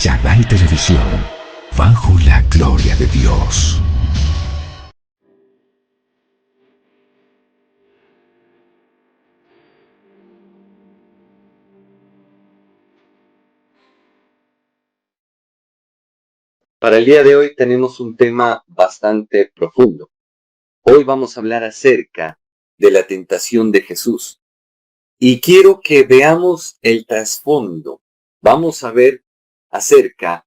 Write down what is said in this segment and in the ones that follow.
Chagall Televisión, bajo la gloria de Dios. Para el día de hoy tenemos un tema bastante profundo. Hoy vamos a hablar acerca de la tentación de Jesús. Y quiero que veamos el trasfondo. Vamos a ver acerca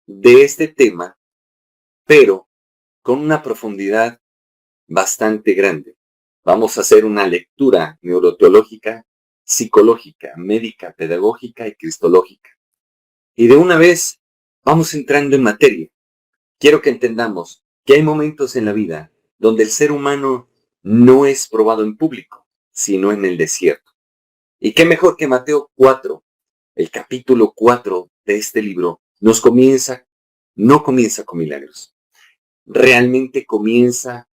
de este tema, pero con una profundidad bastante grande. Vamos a hacer una lectura neuroteológica, psicológica, médica, pedagógica y cristológica. Y de una vez vamos entrando en materia. Quiero que entendamos que hay momentos en la vida donde el ser humano no es probado en público, sino en el desierto. Y qué mejor que Mateo 4, el capítulo 4 de este libro, no comienza con milagros. Realmente comienza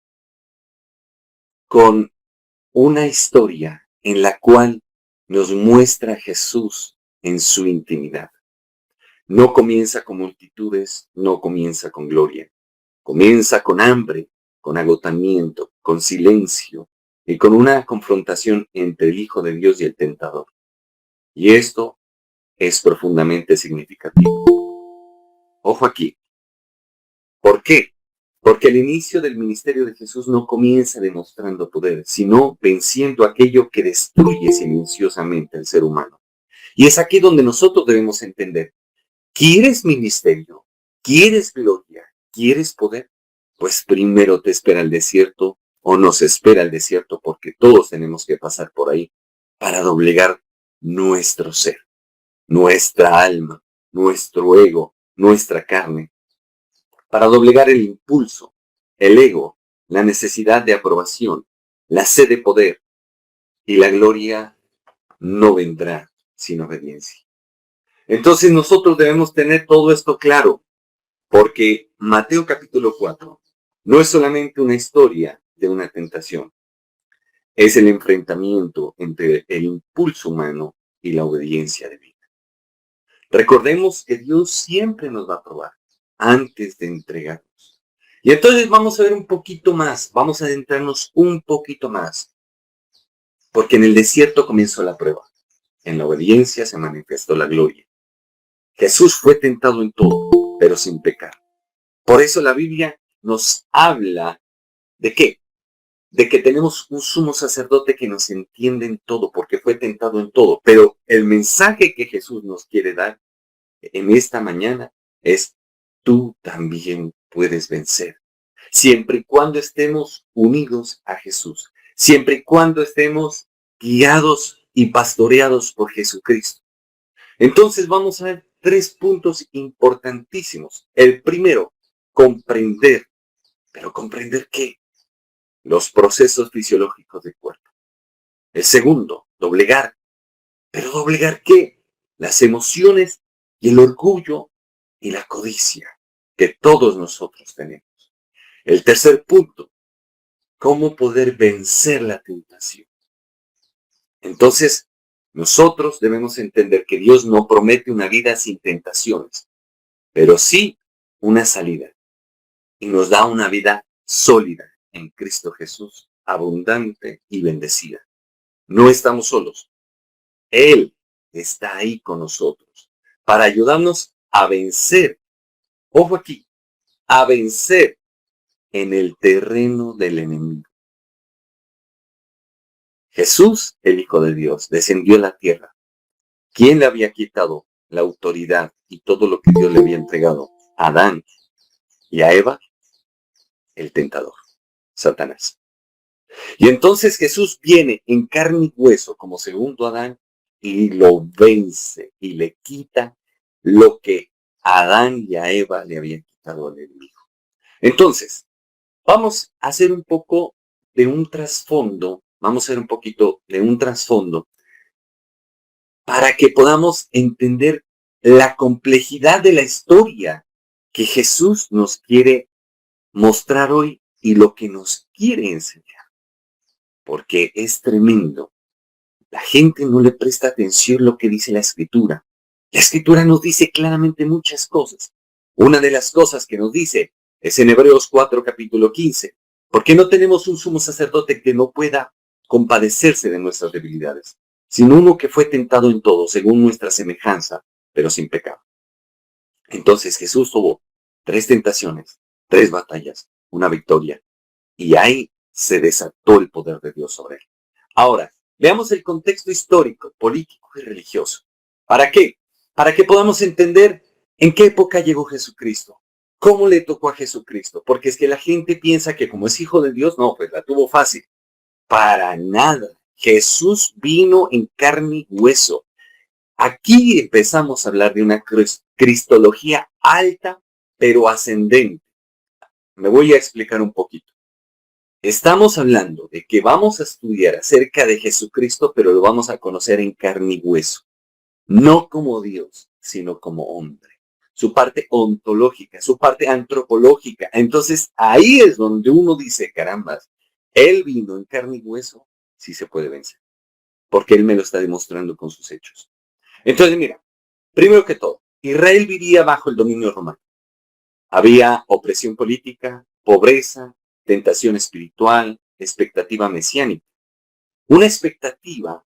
con una historia en la cual nos muestra a Jesús en su intimidad. No comienza con multitudes, no comienza con gloria. Comienza con hambre, con agotamiento, con silencio y con una confrontación entre el Hijo de Dios y el tentador. Y esto es profundamente significativo. Ojo aquí. ¿Por qué? Porque el inicio del ministerio de Jesús no comienza demostrando poder, sino venciendo aquello que destruye silenciosamente al ser humano. Y es aquí donde nosotros debemos entender. ¿Quieres ministerio? ¿Quieres gloria? ¿Quieres poder? Pues primero te espera el desierto o nos espera el desierto porque todos tenemos que pasar por ahí para doblegar nuestro ser, nuestra alma, nuestro ego, nuestra carne, para doblegar el impulso, el ego, la necesidad de aprobación, la sed de poder y la gloria no vendrá sin obediencia. Entonces nosotros debemos tener todo esto claro. Porque Mateo capítulo 4 no es solamente una historia de una tentación, es el enfrentamiento entre el impulso humano y la obediencia divina. Recordemos que Dios siempre nos va a probar antes de entregarnos. Y entonces vamos a ver un poquito más, vamos a adentrarnos un poquito más, porque en el desierto comenzó la prueba, en la obediencia se manifestó la gloria. Jesús fue tentado en todo, pero sin pecar. Por eso la Biblia nos habla ¿de qué? De que tenemos un sumo sacerdote que nos entiende en todo, porque fue tentado en todo. Pero el mensaje que Jesús nos quiere dar en esta mañana es, tú también puedes vencer. Siempre y cuando estemos unidos a Jesús. Siempre y cuando estemos guiados y pastoreados por Jesucristo. Entonces vamos a ver 3 puntos importantísimos. El primero, comprender. ¿Pero comprender qué? Los procesos fisiológicos del cuerpo. El segundo, doblegar. ¿Pero doblegar qué? Las emociones y el orgullo y la codicia que todos nosotros tenemos. El tercer punto, cómo poder vencer la tentación. Entonces, nosotros debemos entender que Dios no promete una vida sin tentaciones, pero sí una salida. Y nos da una vida sólida en Cristo Jesús, abundante y bendecida. No estamos solos. Él está ahí con nosotros para ayudarnos a vencer. Ojo aquí, a vencer en el terreno del enemigo. Jesús, el Hijo de Dios, descendió a la tierra. ¿Quién le había quitado la autoridad y todo lo que Dios le había entregado? A Adán y a Eva, el tentador, Satanás. Y entonces Jesús viene en carne y hueso como segundo Adán y lo vence y le quita lo que a Adán y a Eva le habían quitado al enemigo. Entonces, vamos a hacer un poco de un trasfondo, para que podamos entender la complejidad de la historia que Jesús nos quiere mostrar hoy y lo que nos quiere enseñar. Porque es tremendo. La gente no le presta atención a lo que dice la Escritura. La Escritura nos dice claramente muchas cosas. Una de las cosas que nos dice es en Hebreos 4, capítulo 15. ¿Por qué no tenemos un sumo sacerdote que no pueda compadecerse de nuestras debilidades, sino uno que fue tentado en todo, según nuestra semejanza, pero sin pecado? Entonces Jesús tuvo 3 tentaciones, 3 batallas, una victoria, y ahí se desató el poder de Dios sobre él. Ahora, veamos el contexto histórico, político y religioso. ¿Para qué? Para que podamos entender en qué época llegó Jesucristo. ¿Cómo le tocó a Jesucristo? Porque es que la gente piensa que como es hijo de Dios, no, pues la tuvo fácil. Para nada. Jesús vino en carne y hueso. Aquí empezamos a hablar de una cristología alta, pero ascendente. Me voy a explicar un poquito. Estamos hablando de que vamos a estudiar acerca de Jesucristo, pero lo vamos a conocer en carne y hueso. No como Dios, sino como hombre. Su parte ontológica, su parte antropológica. Entonces ahí es donde uno dice, caramba, Él vino en carne y hueso, sí se puede vencer. Porque Él me lo está demostrando con sus hechos. Entonces mira, primero que todo, Israel vivía bajo el dominio romano. Había opresión política, pobreza, tentación espiritual, expectativa mesiánica. Una expectativa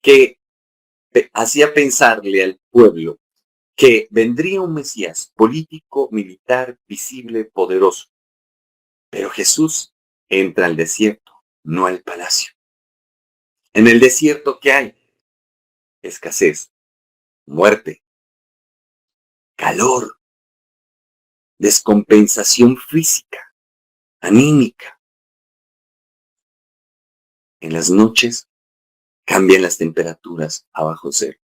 que hacía pensarle al pueblo que vendría un Mesías político, militar, visible, poderoso. Pero Jesús entra al desierto, no al palacio. En el desierto, ¿qué hay? Escasez, muerte, calor, descompensación física, anímica. En las noches cambian las temperaturas abajo cero.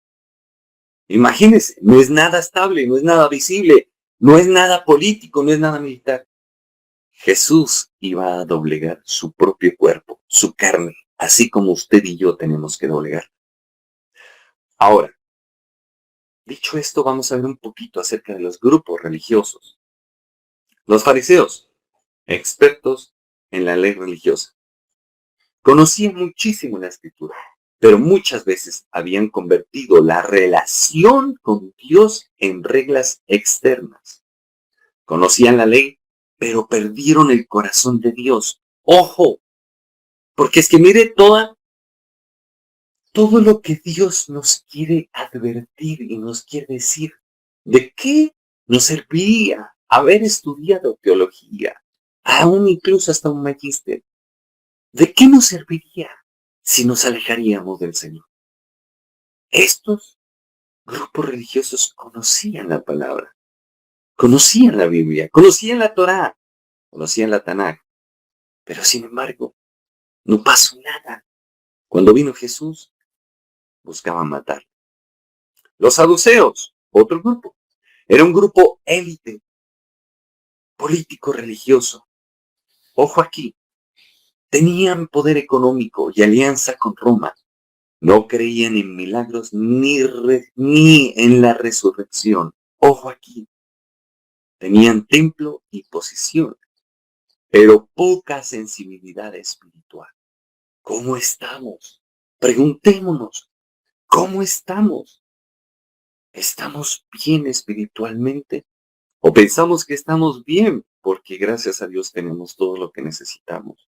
Imagínense, no es nada estable, no es nada visible, no es nada político, no es nada militar. Jesús iba a doblegar su propio cuerpo, su carne, así como usted y yo tenemos que doblegar. Ahora, dicho esto, vamos a ver un poquito acerca de los grupos religiosos. Los fariseos, expertos en la ley religiosa, conocían muchísimo la escritura, pero muchas veces habían convertido la relación con Dios en reglas externas. Conocían la ley, pero perdieron el corazón de Dios. ¡Ojo! Porque es que mire todo lo que Dios nos quiere advertir y nos quiere decir. ¿De qué nos serviría haber estudiado teología? Aún incluso hasta un magíster. ¿De qué nos serviría si nos alejaríamos del Señor? Estos grupos religiosos conocían la palabra, conocían la Biblia, conocían la Torá, conocían la Tanakh, pero sin embargo, no pasó nada. Cuando vino Jesús, buscaban matar. Los saduceos, otro grupo, era un grupo élite, político religioso. Ojo aquí, tenían poder económico y alianza con Roma. No creían en milagros ni en la resurrección. Ojo aquí, tenían templo y posición, pero poca sensibilidad espiritual. ¿Cómo estamos? Preguntémonos, ¿cómo estamos? ¿Estamos bien espiritualmente? ¿O pensamos que estamos bien porque gracias a Dios tenemos todo lo que necesitamos?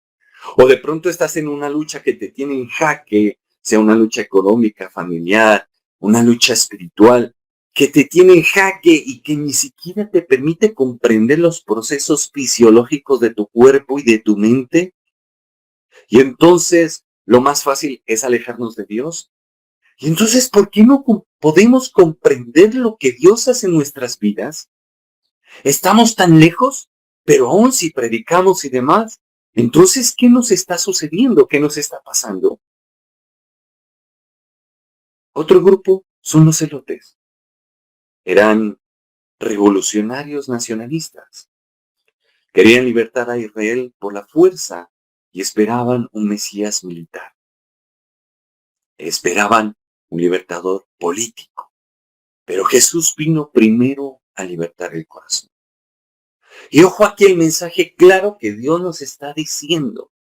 ¿O de pronto estás en una lucha que te tiene en jaque, sea una lucha económica, familiar, una lucha espiritual, que te tiene en jaque y que ni siquiera te permite comprender los procesos fisiológicos de tu cuerpo y de tu mente? Y entonces lo más fácil es alejarnos de Dios. Y entonces, ¿por qué no podemos comprender lo que Dios hace en nuestras vidas? Estamos tan lejos, pero aún si predicamos y demás, entonces, ¿qué nos está sucediendo? ¿Qué nos está pasando? Otro grupo son los celotes. Eran revolucionarios nacionalistas. Querían libertar a Israel por la fuerza y esperaban un Mesías militar. Esperaban un libertador político. Pero Jesús vino primero a libertar el corazón. Y ojo aquí el mensaje claro que Dios nos está diciendo.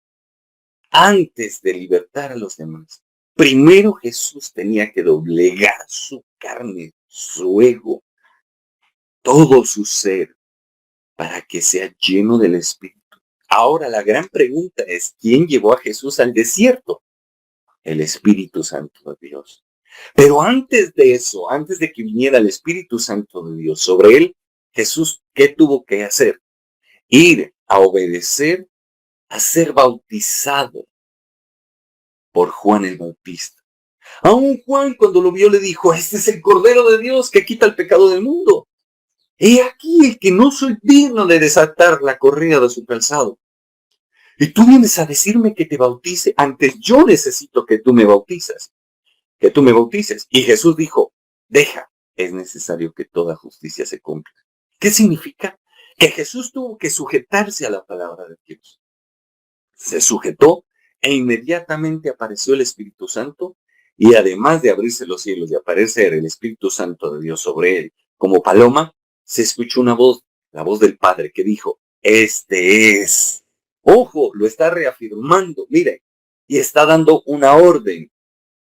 Antes de libertar a los demás, primero Jesús tenía que doblegar su carne, su ego, todo su ser, para que sea lleno del Espíritu. Ahora la gran pregunta es, ¿quién llevó a Jesús al desierto? El Espíritu Santo de Dios. Pero antes de eso, antes de que viniera el Espíritu Santo de Dios sobre él, Jesús, ¿qué tuvo que hacer? Ir a obedecer, a ser bautizado por Juan el Bautista. Aún Juan, cuando lo vio, le dijo, este es el Cordero de Dios que quita el pecado del mundo. He aquí el que no soy digno de desatar la correa de su calzado. Y tú vienes a decirme que te bautice. Antes yo necesito que tú me bautizas. Que tú me bautices. Y Jesús dijo, deja, es necesario que toda justicia se cumpla. ¿Qué significa? Que Jesús tuvo que sujetarse a la palabra de Dios. Se sujetó e inmediatamente apareció el Espíritu Santo y además de abrirse los cielos y aparecer el Espíritu Santo de Dios sobre él como paloma, se escuchó una voz, la voz del Padre que dijo, este es. Ojo, lo está reafirmando, mire, y está dando una orden.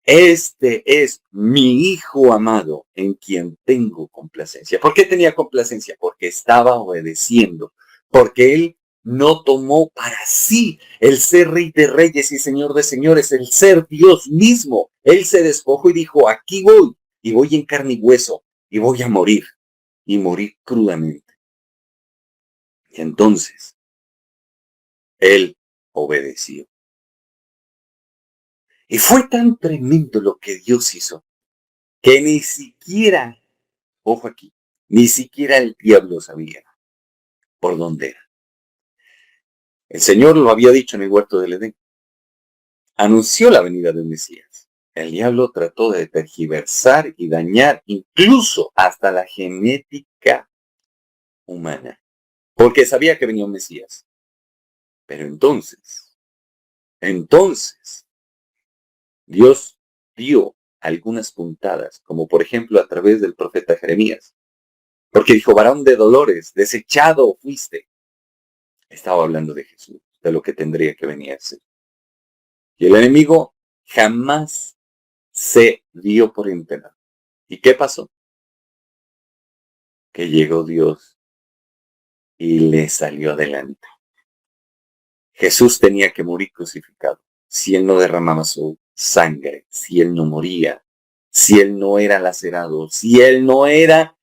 Este es mi Hijo amado en quien tengo complacencia. ¿Por qué tenía complacencia? Porque estaba obedeciendo, porque él no tomó para sí el ser Rey de Reyes y Señor de Señores, el ser Dios mismo. Él se despojó y dijo, aquí voy, y voy en carne y hueso, y voy a morir, y morir crudamente. Y entonces, él obedeció. Y fue tan tremendo lo que Dios hizo, que ni siquiera, ojo aquí, ni siquiera el diablo sabía por dónde era. El Señor lo había dicho en el huerto del Edén. Anunció la venida del Mesías. El diablo trató de tergiversar y dañar incluso hasta la genética humana, porque sabía que venía un Mesías. Pero entonces, Dios dio algunas puntadas, como por ejemplo a través del profeta Jeremías, porque dijo, varón de dolores, desechado fuiste. Estaba hablando de Jesús, de lo que tendría que venir a ser. Y el enemigo jamás se dio por enterado. ¿Y qué pasó? Que llegó Dios y le salió adelante. Jesús tenía que morir crucificado. Si él no derramaba su sangre, si él no moría, si él no era lacerado, si él no era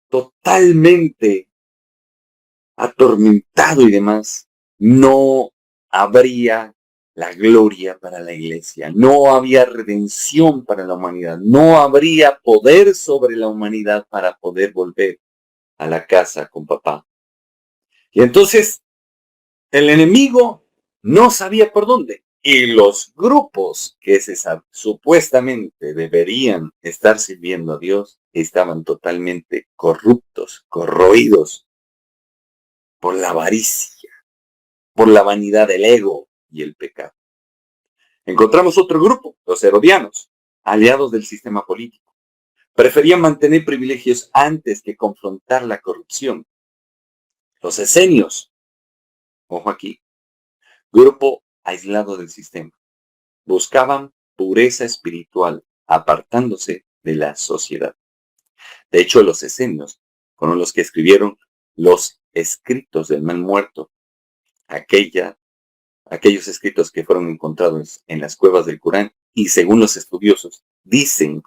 totalmente atormentado y demás, no habría la gloria para la iglesia, no había redención para la humanidad, no habría poder sobre la humanidad para poder volver a la casa con papá. Y entonces el enemigo no sabía por dónde. Y los grupos que supuestamente deberían estar sirviendo a Dios estaban totalmente corruptos, corroídos por la avaricia, por la vanidad del ego y el pecado. Encontramos otro grupo, los herodianos, aliados del sistema político. Preferían mantener privilegios antes que confrontar la corrupción. Los esenios, ojo aquí, grupo aislado del sistema. Buscaban pureza espiritual, apartándose de la sociedad. De hecho, los esenios fueron los que escribieron los escritos del mal muerto, aquellos escritos que fueron encontrados en las cuevas del Corán, y según los estudiosos, dicen,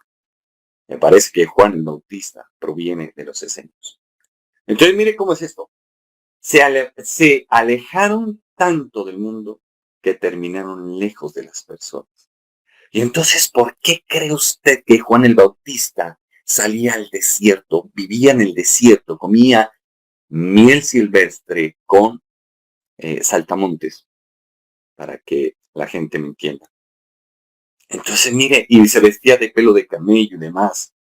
me parece que Juan el Bautista proviene de los esenios. Entonces, mire cómo es esto. Se alejaron tanto del mundo que terminaron lejos de las personas. Y entonces, ¿por qué cree usted que Juan el Bautista salía al desierto, vivía en el desierto, comía miel silvestre con saltamontes? Para que la gente me entienda. Entonces, mire, y se vestía de pelo de camello y demás.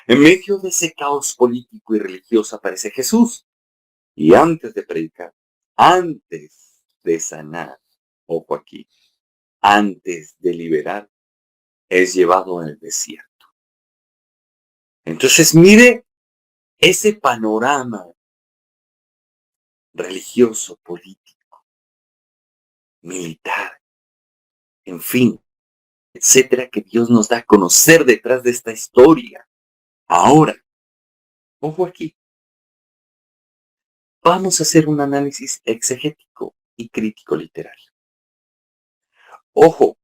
En medio de ese caos político y religioso aparece Jesús. Y antes de predicar, antes de sanar, ojo aquí, antes de liberar, es llevado al desierto. Entonces, mire ese panorama religioso, político, militar, en fin, etcétera, que Dios nos da a conocer detrás de esta historia. Ahora, ojo aquí, vamos a hacer un análisis exegético y crítico literario. Ojo,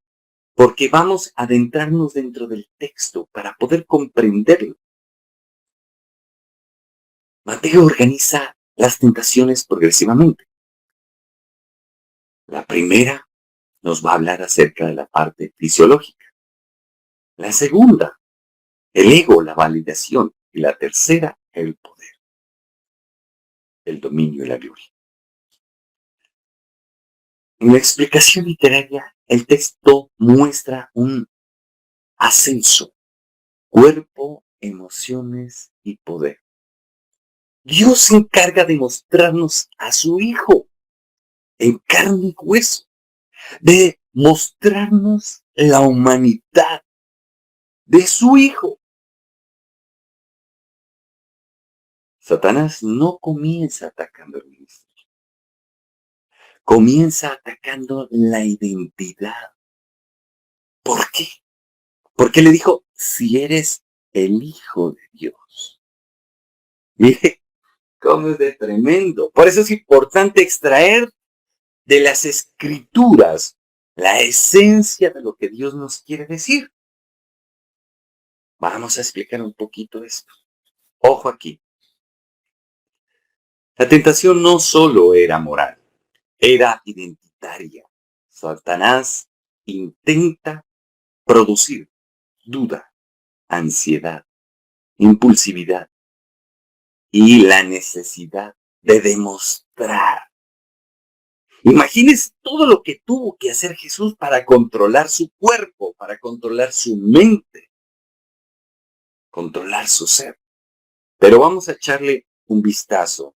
porque vamos a adentrarnos dentro del texto para poder comprenderlo. Mateo organiza las tentaciones progresivamente. La primera nos va a hablar acerca de la parte fisiológica. La segunda, el ego, la validación. Y la tercera, el poder, el dominio y la gloria. En la explicación literaria, el texto muestra un ascenso, cuerpo, emociones y poder. Dios se encarga de mostrarnos a su Hijo en carne y hueso, de mostrarnos la humanidad de su Hijo. Satanás no comienza atacando el ministerio, comienza atacando la identidad. ¿Por qué? Porque le dijo, si eres el Hijo de Dios. Mire, cómo es de tremendo. Por eso es importante extraer de las Escrituras la esencia de lo que Dios nos quiere decir. Vamos a explicar un poquito esto. Ojo aquí. La tentación no solo era moral, era identitaria. Satanás intenta producir duda, ansiedad, impulsividad y la necesidad de demostrar. Imagínense todo lo que tuvo que hacer Jesús para controlar su cuerpo, para controlar su mente, controlar su ser. Pero vamos a echarle un vistazo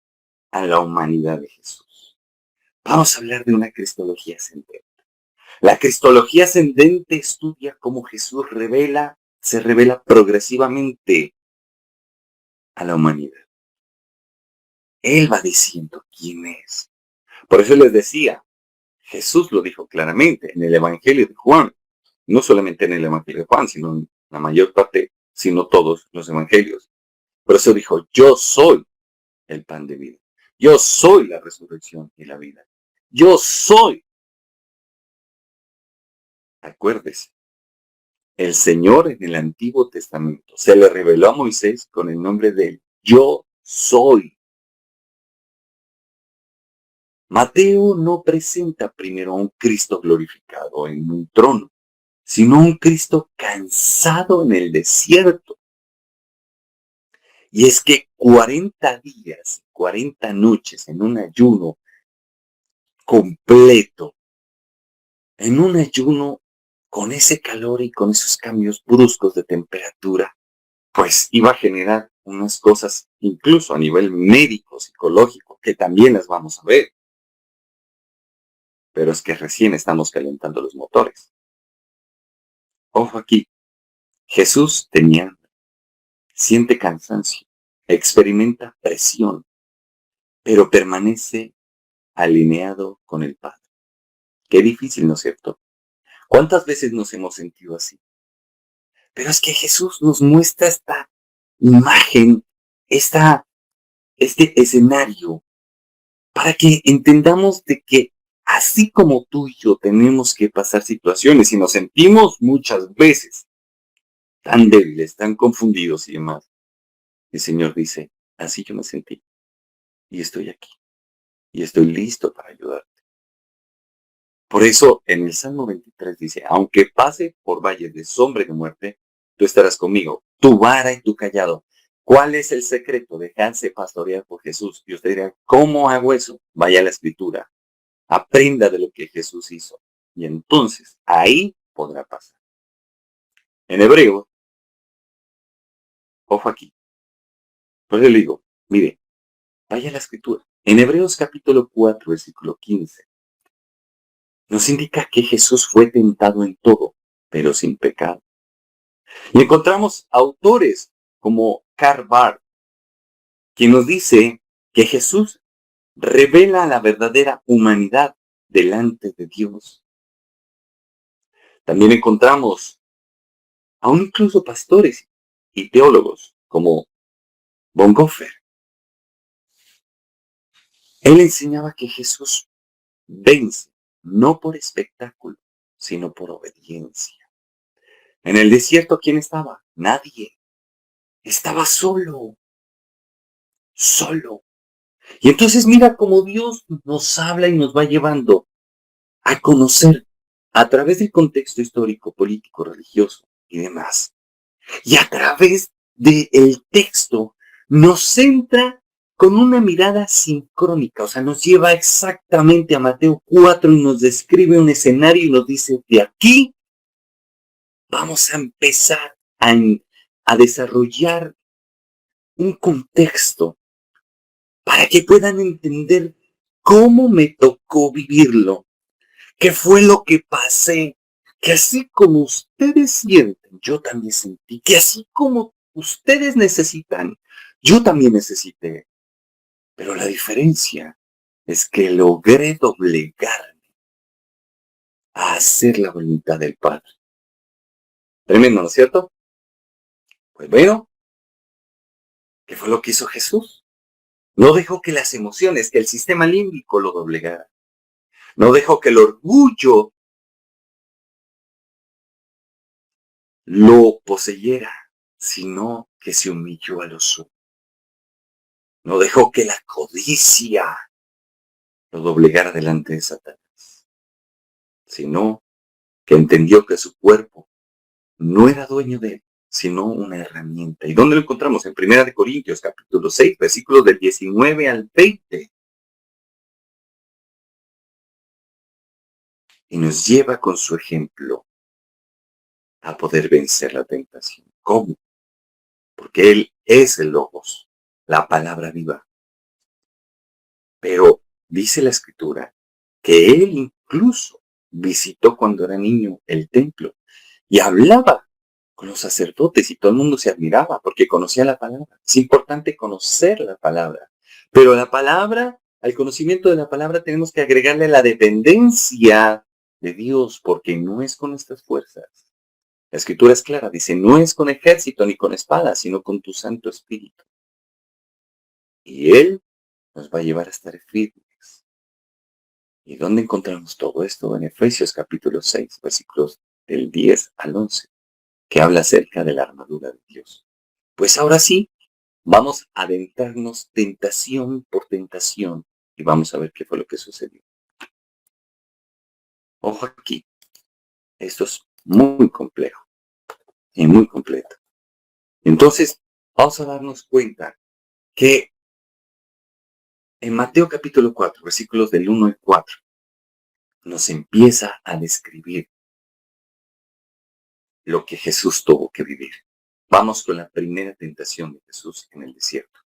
a la humanidad de Jesús. Vamos a hablar de una cristología ascendente. La cristología ascendente estudia cómo Jesús se revela progresivamente a la humanidad. Él va diciendo quién es. Por eso les decía, Jesús lo dijo claramente en el Evangelio de Juan. No solamente en el Evangelio de Juan, sino en la mayor parte, sino todos los evangelios. Por eso dijo, yo soy el pan de vida. Yo soy la resurrección y la vida. Yo soy. Acuérdese, el Señor en el Antiguo Testamento se le reveló a Moisés con el nombre de Yo soy. Mateo no presenta primero a un Cristo glorificado en un trono, sino a un Cristo cansado en el desierto. Y es que 40 días, 40 noches en un ayuno completo, en un ayuno con ese calor y con esos cambios bruscos de temperatura, pues iba a generar unas cosas incluso a nivel médico, psicológico, que también las vamos a ver. Pero es que recién estamos calentando los motores. Ojo aquí, Jesús tenía hambre, siente cansancio, experimenta presión, pero permanece alineado con el Padre. Qué difícil, ¿no es cierto? ¿Cuántas veces nos hemos sentido así? Pero es que Jesús nos muestra esta imagen, este escenario, para que entendamos de que así como tú y yo tenemos que pasar situaciones y nos sentimos muchas veces tan débiles, tan confundidos y demás, el Señor dice, así yo me sentí y estoy aquí y estoy listo para ayudarte. Por eso en el Salmo 23 dice, aunque pase por valles de sombra y de muerte, tú estarás conmigo, tu vara y tu callado. ¿Cuál es el secreto? Dejarse pastorear por Jesús. Y usted dirá, ¿cómo hago eso? Vaya a la Escritura, aprenda de lo que Jesús hizo. Y entonces ahí podrá pasar. En hebreo, ojo aquí, por eso le digo, mire, vaya a la Escritura. En Hebreos capítulo 4, versículo 15, nos indica que Jesús fue tentado en todo, pero sin pecado. Y encontramos autores como Karl Barth, quien nos dice que Jesús revela la verdadera humanidad delante de Dios. También encontramos aún incluso pastores y teólogos como Bonhoeffer. Él enseñaba que Jesús vence no por espectáculo, sino por obediencia. En el desierto, ¿quién estaba? Nadie. Estaba solo, solo. Y entonces mira cómo Dios nos habla y nos va llevando a conocer a través del contexto histórico, político, religioso y demás. Y a través del texto nos centra con una mirada sincrónica, o sea, nos lleva exactamente a Mateo 4 y nos describe un escenario y nos dice, de aquí vamos a empezar a desarrollar un contexto para que puedan entender cómo me tocó vivirlo, qué fue lo que pasé, que así como ustedes sienten, yo también sentí, que así como ustedes necesitan, yo también necesité. Pero la diferencia es que logré doblegarme a hacer la voluntad del Padre. Tremendo, ¿no es cierto? Pues bueno, ¿qué fue lo que hizo Jesús? No dejó que las emociones, que el sistema límbico lo doblegara. No dejó que el orgullo lo poseyera, sino que se humilló a lo sumo. No dejó que la codicia lo doblegara delante de Satanás, sino que entendió que su cuerpo no era dueño de él, sino una herramienta. ¿Y dónde lo encontramos? En 1 Corintios, capítulo 6, versículos del 19 al 20. Y nos lleva con su ejemplo a poder vencer la tentación. ¿Cómo? Porque Él es el Logos, la palabra viva. Pero dice la Escritura que Él incluso visitó cuando era niño el templo y hablaba con los sacerdotes y todo el mundo se admiraba porque conocía la palabra. Es importante conocer la palabra, pero la palabra, al conocimiento de la palabra tenemos que agregarle la dependencia de Dios porque no es con nuestras fuerzas. La Escritura es clara, dice, no es con ejército ni con espada, sino con tu Santo Espíritu. Y Él nos va a llevar a estar firmes. ¿Y dónde encontramos todo esto? En Efesios capítulo 6, versículos del 10 al 11, que habla acerca de la armadura de Dios. Pues ahora sí, vamos a adentrarnos tentación por tentación y vamos a ver qué fue lo que sucedió. Ojo aquí, esto es muy complejo y muy completo. Entonces, vamos a darnos cuenta que en Mateo capítulo 4, versículos del 1 al 4, nos empieza a describir lo que Jesús tuvo que vivir. Vamos con la primera tentación de Jesús en el desierto.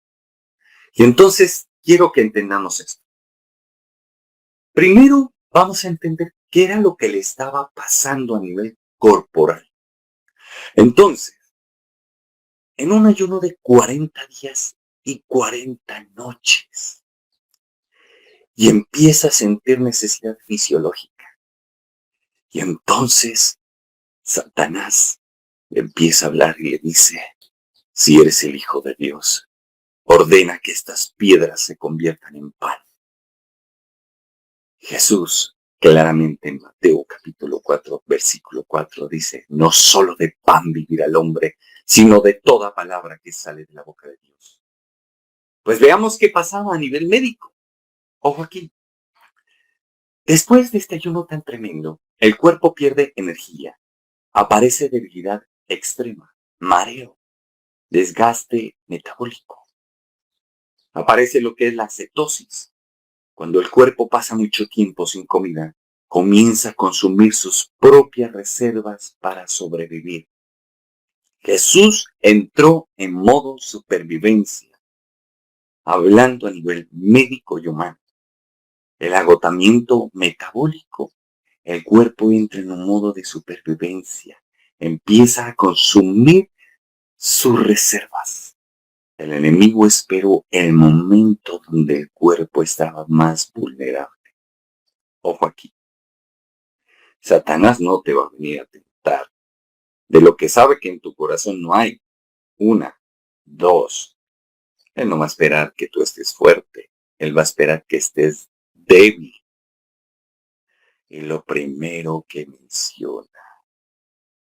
Y entonces quiero que entendamos esto. Primero vamos a entender qué era lo que le estaba pasando a nivel corporal. Entonces, en un ayuno de 40 días y 40 noches, y empieza a sentir necesidad fisiológica. Y entonces Satanás le empieza a hablar y le dice, si eres el Hijo de Dios, ordena que estas piedras se conviertan en pan. Jesús, claramente en Mateo capítulo 4, versículo 4, dice, no solo de pan vivirá el hombre, sino de toda palabra que sale de la boca de Dios. Pues veamos qué pasaba a nivel médico. Ojo aquí. Después de este ayuno tan tremendo, el cuerpo pierde energía, aparece debilidad extrema, mareo, desgaste metabólico. Aparece lo que es la cetosis. Cuando el cuerpo pasa mucho tiempo sin comida, comienza a consumir sus propias reservas para sobrevivir. Jesús entró en modo supervivencia, hablando a nivel médico y humano. El agotamiento metabólico, el cuerpo entra en un modo de supervivencia, empieza a consumir sus reservas. El enemigo esperó el momento donde el cuerpo estaba más vulnerable. Ojo aquí. Satanás no te va a venir a tentar de lo que sabe que en tu corazón no hay. Una, Dos, Él no va a esperar que tú estés fuerte. Él va a esperar que estés débil. Y lo primero que menciona,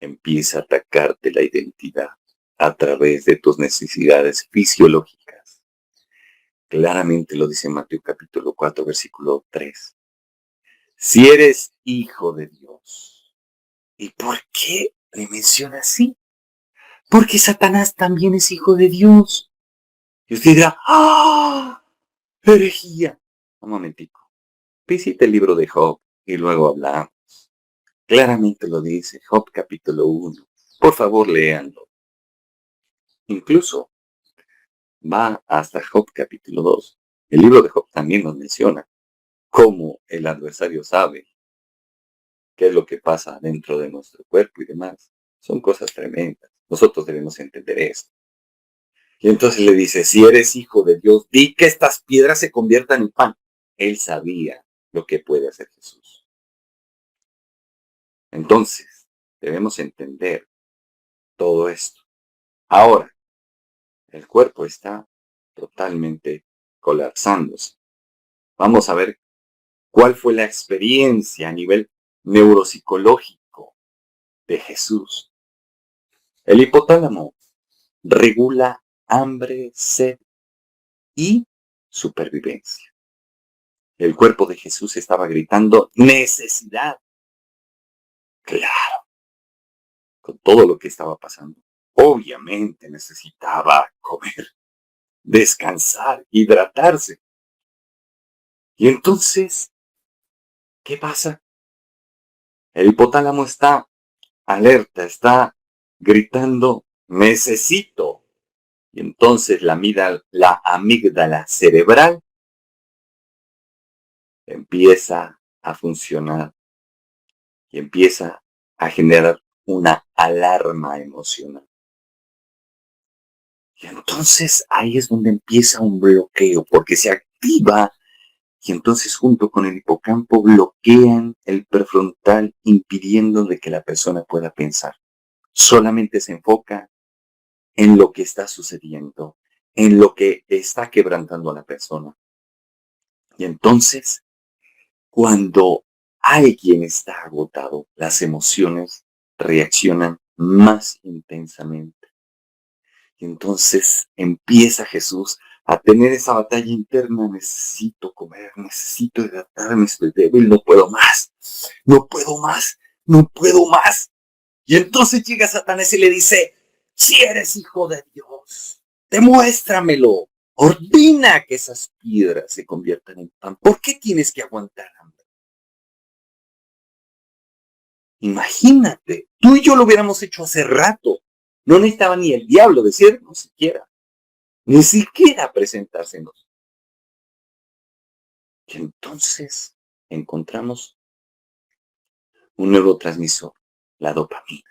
empieza a atacarte la identidad a través de tus necesidades fisiológicas. Claramente lo dice Mateo capítulo 4, versículo 3. Si eres hijo de Dios. ¿Y por qué le menciona así? Porque Satanás también es hijo de Dios. Y usted dirá, ¡ah! ¡Herejía! Un momentico. Visite el libro de Job y luego hablamos. Claramente lo dice Job capítulo 1. Por favor, léanlo. Incluso va hasta Job capítulo 2. El libro de Job también nos menciona cómo el adversario sabe qué es lo que pasa dentro de nuestro cuerpo y demás. Son cosas tremendas. Nosotros debemos entender esto. Y entonces le dice, si eres hijo de Dios, di que estas piedras se conviertan en pan. Él sabía lo que puede hacer Jesús. Entonces, debemos entender todo esto. Ahora, el cuerpo está totalmente colapsándose. Vamos a ver cuál fue la experiencia a nivel neuropsicológico de Jesús. El hipotálamo regula hambre, sed y supervivencia. El cuerpo de Jesús estaba gritando necesidad. Claro, con todo lo que estaba pasando. Obviamente necesitaba comer, descansar, hidratarse. Y entonces, ¿qué pasa? El hipotálamo está alerta, está gritando, necesito. Y entonces la amígdala cerebral empieza a funcionar y empieza a generar una alarma emocional. Y entonces ahí es donde empieza un bloqueo, porque se activa y entonces junto con el hipocampo bloquean el prefrontal, impidiendo de que la persona pueda pensar. Solamente se enfoca en lo que está sucediendo, en lo que está quebrantando a la persona. Y entonces, cuando alguien está agotado, las emociones reaccionan más intensamente. Y entonces empieza Jesús a tener esa batalla interna, necesito comer, necesito hidratarme, estoy débil, no puedo más, no puedo más, no puedo más. Y entonces llega Satanás y le dice, si eres hijo de Dios, demuéstramelo, ordena que esas piedras se conviertan en pan. ¿Por qué tienes que aguantar hambre? Imagínate, tú y yo lo hubiéramos hecho hace rato. No necesitaba ni el diablo decirnos siquiera. Ni siquiera presentársenos. Y entonces encontramos un neurotransmisor, la dopamina.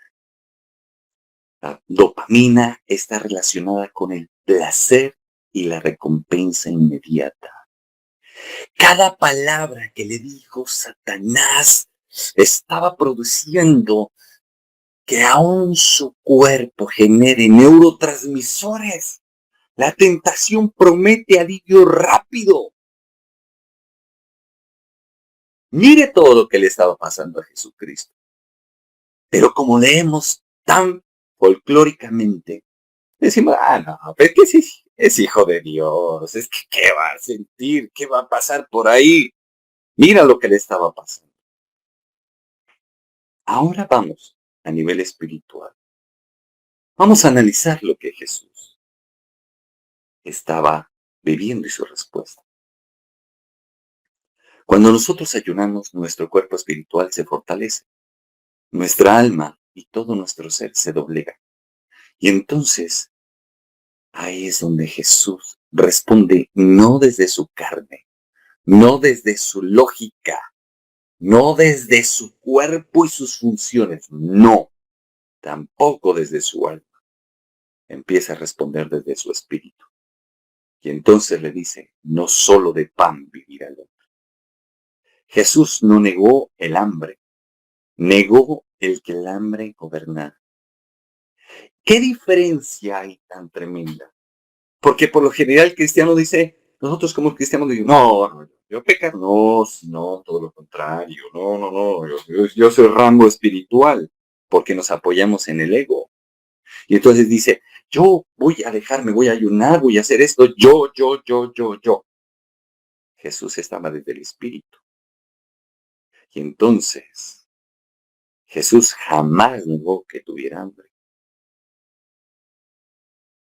La dopamina está relacionada con el placer y la recompensa inmediata. Cada palabra que le dijo Satanás estaba produciendo que aún su cuerpo genere neurotransmisores. La tentación promete alivio rápido. Mire todo lo que le estaba pasando a Jesucristo. Pero como leemos tan folclóricamente, decimos, no, pero que es hijo de Dios, es que ¿qué va a sentir? ¿Qué va a pasar por ahí? Mira lo que le estaba pasando. Ahora vamos a nivel espiritual. Vamos a analizar lo que Jesús estaba viviendo y su respuesta. Cuando nosotros ayunamos, nuestro cuerpo espiritual se fortalece, nuestra alma y todo nuestro ser se doblega. Y entonces, ahí es donde Jesús responde no desde su carne, no desde su lógica, no desde su cuerpo y sus funciones, no, tampoco desde su alma. Empieza a responder desde su espíritu. Y entonces le dice, no solo de pan vivirá el hombre. Jesús no negó el hambre, negó el que el hambre gobernara. ¿Qué diferencia hay tan tremenda Porque por lo general el cristiano dice, nosotros como cristianos decimos, no, yo pecar no, no, todo lo contrario, no, yo soy rango espiritual, porque nos apoyamos en el ego. Y entonces dice, yo voy a dejarme, voy a ayunar, voy a hacer esto, yo. Jesús estaba desde el espíritu. Y entonces, Jesús jamás negó que tuviera hambre.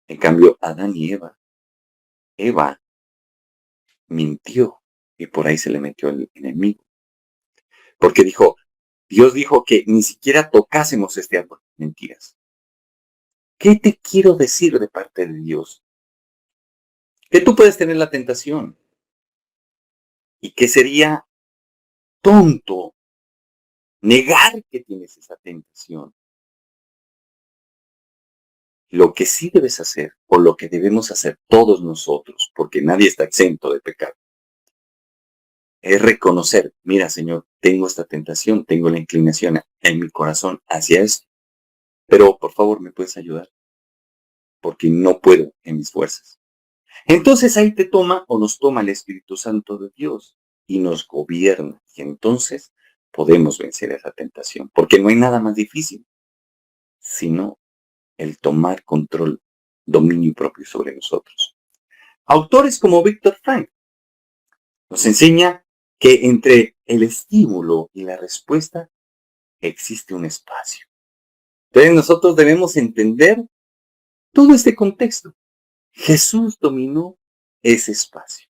En cambio, Adán y Eva mintió y por ahí se le metió el enemigo. Porque Dios dijo que ni siquiera tocásemos este árbol. Mentiras. ¿Qué te quiero decir de parte de Dios? Que tú puedes tener la tentación y que sería tonto negar que tienes esa tentación. Lo que sí debes hacer, o lo que debemos hacer todos nosotros, porque nadie está exento de pecado, es reconocer, mira, Señor, tengo esta tentación, tengo la inclinación en mi corazón hacia esto, pero por favor, ¿me puedes ayudar? Porque no puedo en mis fuerzas. Entonces ahí te toma o nos toma el Espíritu Santo de Dios y nos gobierna. Y entonces podemos vencer esa tentación, porque no hay nada más difícil, sino el tomar control, dominio propio sobre nosotros. Autores como Viktor Frankl nos enseña que entre el estímulo y la respuesta existe un espacio. Entonces nosotros debemos entender todo este contexto. Jesús dominó ese espacio.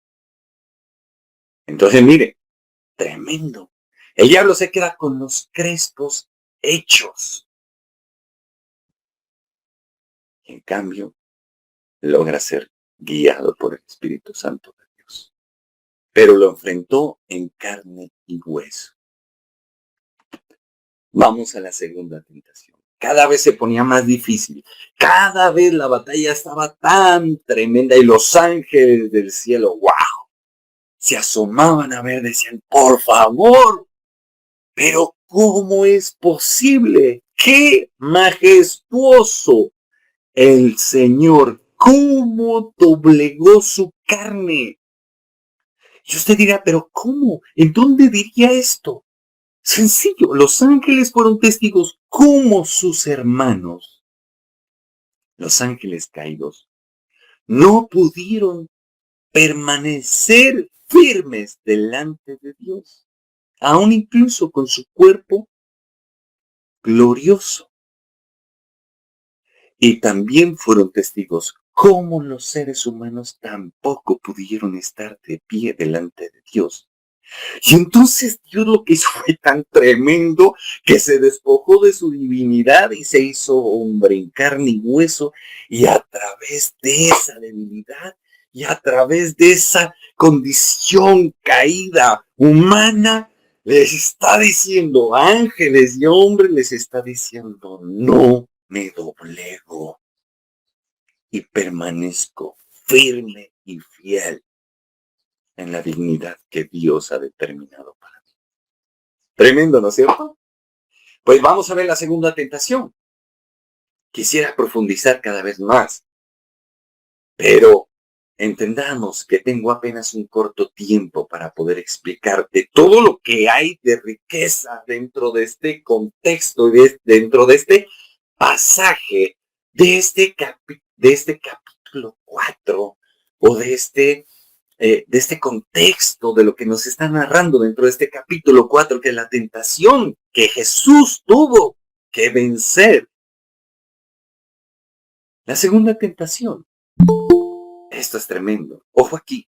Entonces, mire, tremendo. El diablo se queda con los crespos hechos. Y en cambio, logra ser guiado por el Espíritu Santo de Dios. Pero lo enfrentó en carne y hueso. Vamos a la segunda tentación. Cada vez se ponía más difícil. Cada vez la batalla estaba tan tremenda y los ángeles del cielo, wow, se asomaban a ver, decían, por favor, pero ¿cómo es posible? ¡Qué majestuoso! El Señor, ¿cómo doblegó su carne? Y usted dirá, pero ¿cómo? ¿En dónde diría esto? Sencillo, los ángeles fueron testigos como sus hermanos, los ángeles caídos, no pudieron permanecer firmes delante de Dios, aún incluso con su cuerpo glorioso. Y también fueron testigos cómo los seres humanos tampoco pudieron estar de pie delante de Dios. Y entonces Dios lo que hizo fue tan tremendo que se despojó de su divinidad y se hizo hombre en carne y hueso, y a través de esa debilidad y a través de esa condición caída humana les está diciendo, ángeles y hombres les está diciendo, no me doblego y permanezco firme y fiel en la dignidad que Dios ha determinado para mí. Tremendo, ¿no es cierto? Pues vamos a ver la segunda tentación. Quisiera profundizar cada vez más, pero entendamos que tengo apenas un corto tiempo para poder explicarte todo lo que hay de riqueza dentro de este contexto, dentro de este pasaje, de este capítulo 4 o de este contexto de lo que nos está narrando dentro de este capítulo 4, que es la tentación que Jesús tuvo que vencer. La segunda tentación. Esto es tremendo. Ojo aquí.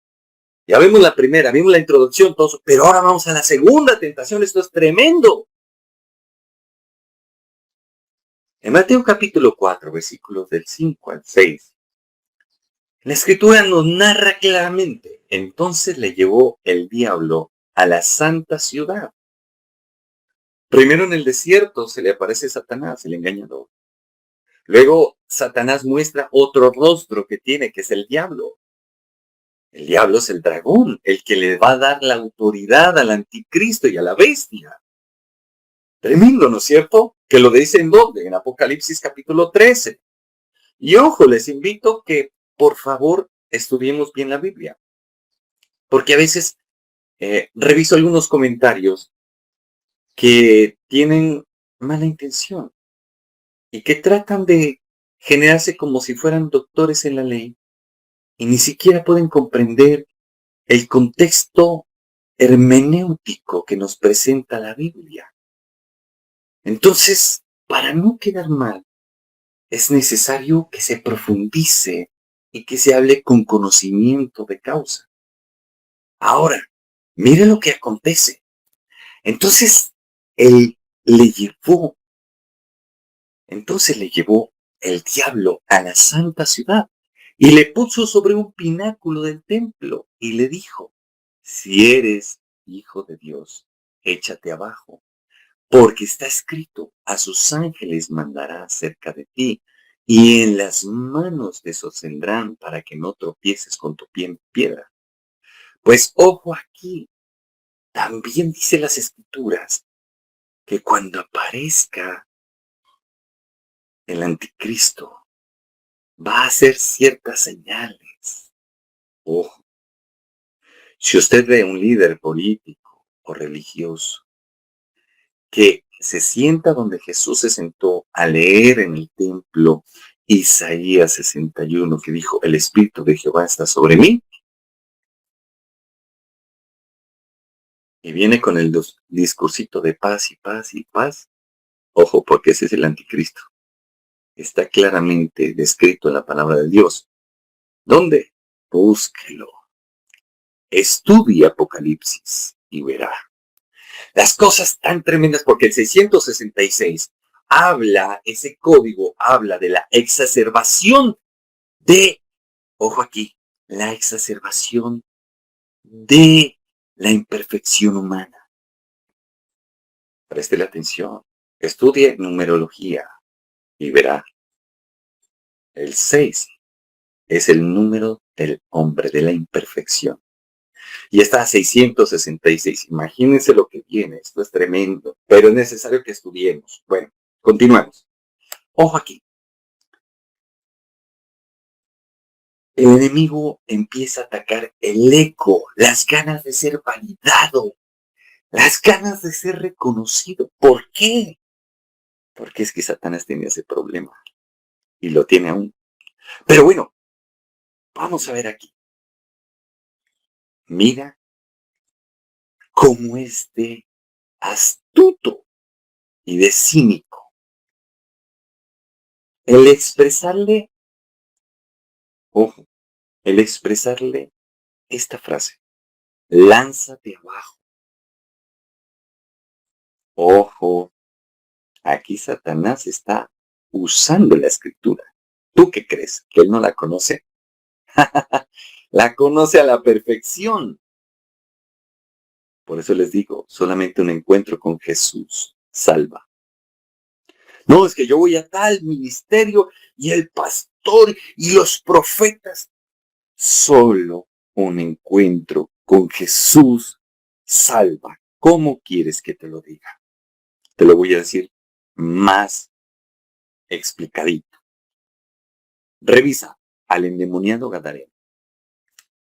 Ya vimos la primera, vimos la introducción, todo eso, pero ahora vamos a la segunda tentación. Esto es tremendo. En Mateo capítulo 4, versículos del 5 al 6, la escritura nos narra claramente. Entonces le llevó el diablo a la santa ciudad. Primero en el desierto se le aparece Satanás, el engañador. Luego Satanás muestra otro rostro que tiene, que es el diablo. El diablo es el dragón, el que le va a dar la autoridad al anticristo y a la bestia. Tremendo, ¿no es cierto? Que lo dice en dónde, en Apocalipsis capítulo 13. Y ojo, les invito que por favor, estudiemos bien la Biblia. Porque a veces reviso algunos comentarios que tienen mala intención y que tratan de generarse como si fueran doctores en la ley y ni siquiera pueden comprender el contexto hermenéutico que nos presenta la Biblia. Entonces, para no quedar mal, es necesario que se profundice y que se hable con conocimiento de causa. Ahora, mire lo que acontece. Entonces, él le llevó, entonces le llevó el diablo a la santa ciudad y le puso sobre un pináculo del templo y le dijo, si eres hijo de Dios, échate abajo, porque está escrito, a sus ángeles mandará cerca de ti, y en las manos te sostendrán para que no tropieces con tu pie en piedra. Pues ojo aquí, también dice las escrituras que cuando aparezca el anticristo va a hacer ciertas señales. Ojo, si usted ve un líder político o religioso que se sienta donde Jesús se sentó a leer en el templo Isaías 61, que dijo, el Espíritu de Jehová está sobre mí, y viene con el discursito de paz y paz y paz, ojo, porque ese es el anticristo. Está claramente descrito en la palabra de Dios. ¿Dónde? Búsquelo. Estudie Apocalipsis y verá. Las cosas tan tremendas, porque el 666 habla, ese código habla de la exacerbación de, ojo aquí, la exacerbación de la imperfección humana. Preste la atención, estudie numerología y verá. El 6 es el número del hombre, de la imperfección. Y está a 666. Imagínense lo que viene. Esto es tremendo, pero es necesario que estudiemos. Bueno, continuamos. Ojo aquí. El enemigo empieza a atacar el ego, las ganas de ser validado, las ganas de ser reconocido. ¿Por qué? Porque es que Satanás tenía ese problema y lo tiene aún. Pero bueno, vamos a ver aquí. Mira cómo es de astuto y de cínico. El expresarle, ojo, el expresarle esta frase, lánzate abajo. Ojo, aquí Satanás está usando la escritura. ¿Tú qué crees? ¿Que él no la conoce? La conoce a la perfección. Por eso les digo, solamente un encuentro con Jesús salva. No, es que yo voy a tal ministerio y el pastor y los profetas. Solo un encuentro con Jesús salva. ¿Cómo quieres que te lo diga? Te lo voy a decir más explicadito. Revisa al endemoniado Gadareno,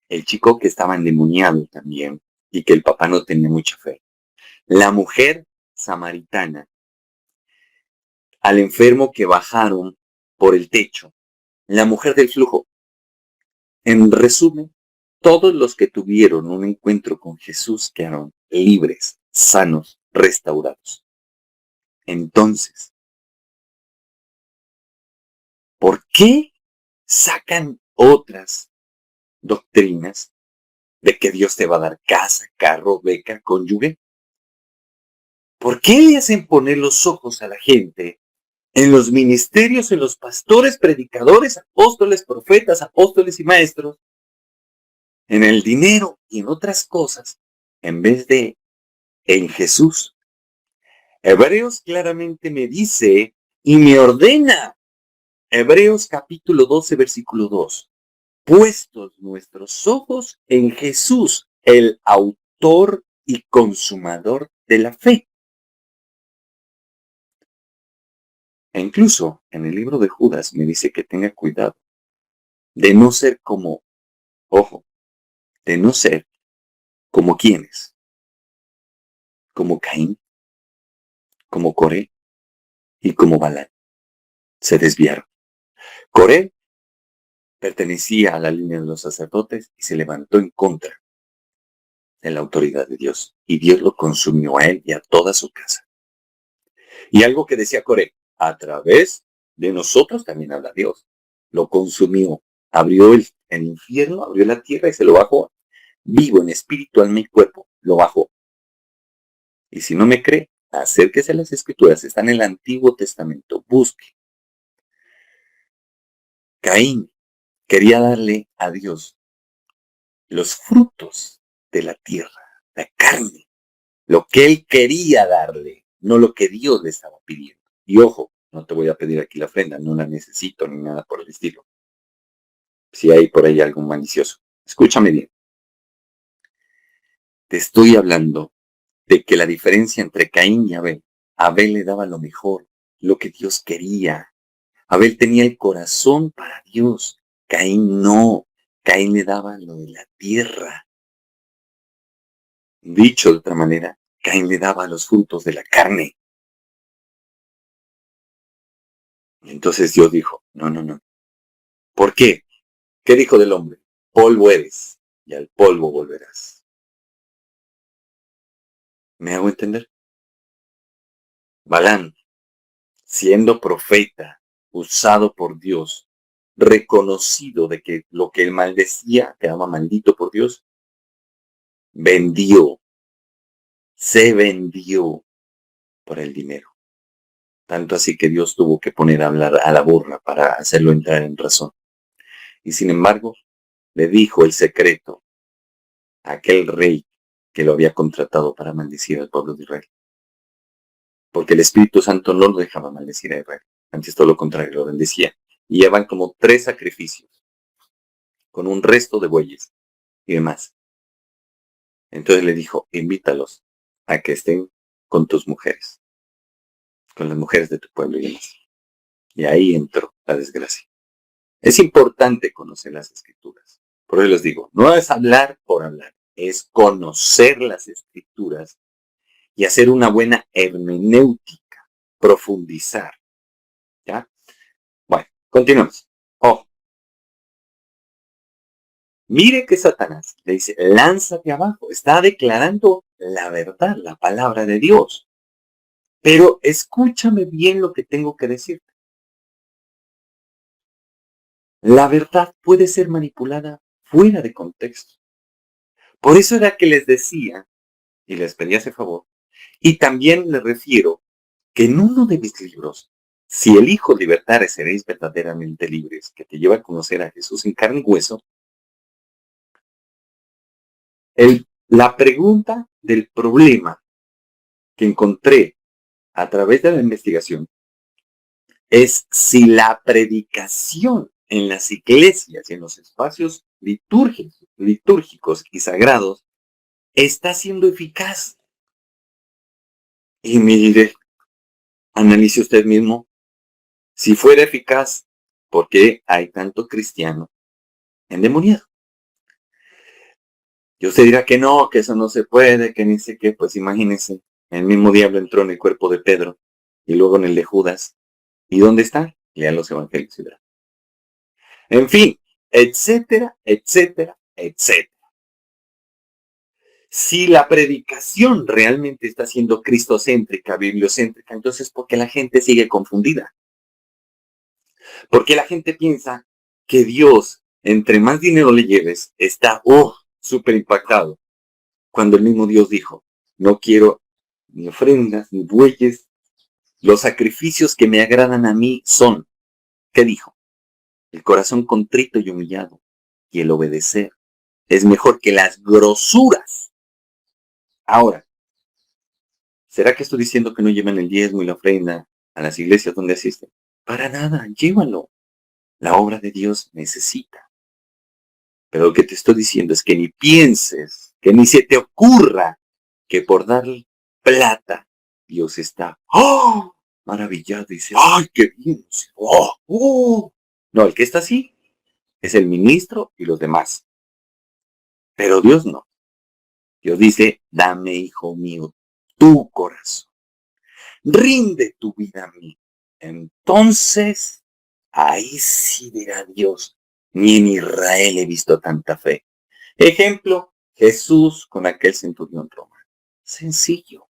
el chico que estaba endemoniado también y que el papá no tenía mucha fe. La mujer samaritana, al enfermo que bajaron por el techo, la mujer del flujo. En resumen, todos los que tuvieron un encuentro con Jesús quedaron libres, sanos, restaurados. Entonces, ¿por qué sacan otras doctrinas de que Dios te va a dar casa, carro, beca, cónyuge? ¿Por qué le hacen poner los ojos a la gente en los ministerios, en los pastores, predicadores, apóstoles, profetas, apóstoles y maestros, en el dinero y en otras cosas, en vez de en Jesús? Hebreos claramente me dice y me ordena. Hebreos capítulo 12, versículo 2. Puestos nuestros ojos en Jesús, el autor y consumador de la fe. E incluso en el libro de Judas me dice que tenga cuidado de no ser como, ojo, de no ser como quienes, como Caín, como Coré y como Balán. Se desviaron. Coré pertenecía a la línea de los sacerdotes y se levantó en contra de la autoridad de Dios. Y Dios lo consumió a él y a toda su casa. Y algo que decía Coré, a través de nosotros también habla Dios. Lo consumió, abrió el infierno, abrió la tierra y se lo bajó. Vivo en espíritu, alma y cuerpo, lo bajó. Y si no me cree, acérquese a las escrituras, están en el Antiguo Testamento, busque. Caín quería darle a Dios los frutos de la tierra, la carne, lo que él quería darle, no lo que Dios le estaba pidiendo. Y ojo, no te voy a pedir aquí la ofrenda, no la necesito ni nada por el estilo. Si hay por ahí algo malicioso, escúchame bien. Te estoy hablando de que la diferencia entre Caín y Abel le daba lo mejor, lo que Dios quería. Abel tenía el corazón para Dios, Caín no. Caín le daba lo de la tierra. Dicho de otra manera, Caín le daba los frutos de la carne. Entonces Dios dijo, no. ¿Por qué? ¿Qué dijo del hombre? Polvo eres y al polvo volverás. ¿Me hago entender? Balán, siendo profeta, usado por Dios, reconocido de que lo que él maldecía quedaba maldito por Dios, se vendió por el dinero. Tanto así que Dios tuvo que poner a hablar a la burla para hacerlo entrar en razón. Y sin embargo, le dijo el secreto a aquel rey que lo había contratado para maldecir al pueblo de Israel. Porque el Espíritu Santo no lo dejaba maldecir a Israel. Antes todo lo contrario, lo bendecía. Y llevan como 3 sacrificios, con un resto de bueyes y demás. Entonces le dijo, invítalos a que estén con tus mujeres, con las mujeres de tu pueblo y demás. Y ahí entró la desgracia. Es importante conocer las escrituras. Por eso les digo, no es hablar por hablar, es conocer las escrituras y hacer una buena hermenéutica, profundizar. ¿Ya? Bueno, continuamos. Oh, mire que Satanás le dice, lánzate abajo, está declarando la verdad, la palabra de Dios. Pero escúchame bien lo que tengo que decirte. La verdad puede ser manipulada fuera de contexto. Por eso era que les decía, y les pedía ese favor, y también les refiero que en uno de mis libros, Si el Hijo libertare seréis verdaderamente libres, que te lleva a conocer a Jesús en carne y hueso, la pregunta del problema que encontré a través de la investigación es si la predicación en las iglesias y en los espacios litúrgicos y sagrados está siendo eficaz. Y me diré, analice usted mismo, si fuera eficaz, ¿por qué hay tanto cristiano endemoniado? Y usted dirá que no, que eso no se puede, que ni sé qué, pues imagínense, el mismo diablo entró en el cuerpo de Pedro y luego en el de Judas. ¿Y dónde está? Lean los evangelios y verán. En fin, etcétera, etcétera, etcétera. Si la predicación realmente está siendo cristocéntrica, bibliocéntrica, entonces ¿por qué la gente sigue confundida? Porque la gente piensa que Dios, entre más dinero le lleves, está, súper impactado. Cuando el mismo Dios dijo, no quiero ni ofrendas, ni bueyes. Los sacrificios que me agradan a mí son, ¿qué dijo? El corazón contrito y humillado y el obedecer es mejor que las grosuras. Ahora, ¿será que estoy diciendo que no llevan el diezmo y la ofrenda a las iglesias donde asisten? Para nada, llévalo. La obra de Dios necesita. Pero lo que te estoy diciendo es que ni pienses, que ni se te ocurra que por dar plata Dios está maravillado y dice, ¡ay, qué bien! No, el que está así es el ministro y los demás. Pero Dios no. Dios dice, dame, hijo mío, tu corazón. Rinde tu vida a mí. Entonces, ahí sí dirá Dios, ni en Israel he visto tanta fe. Ejemplo, Jesús con aquel centurión romano. Sencillo.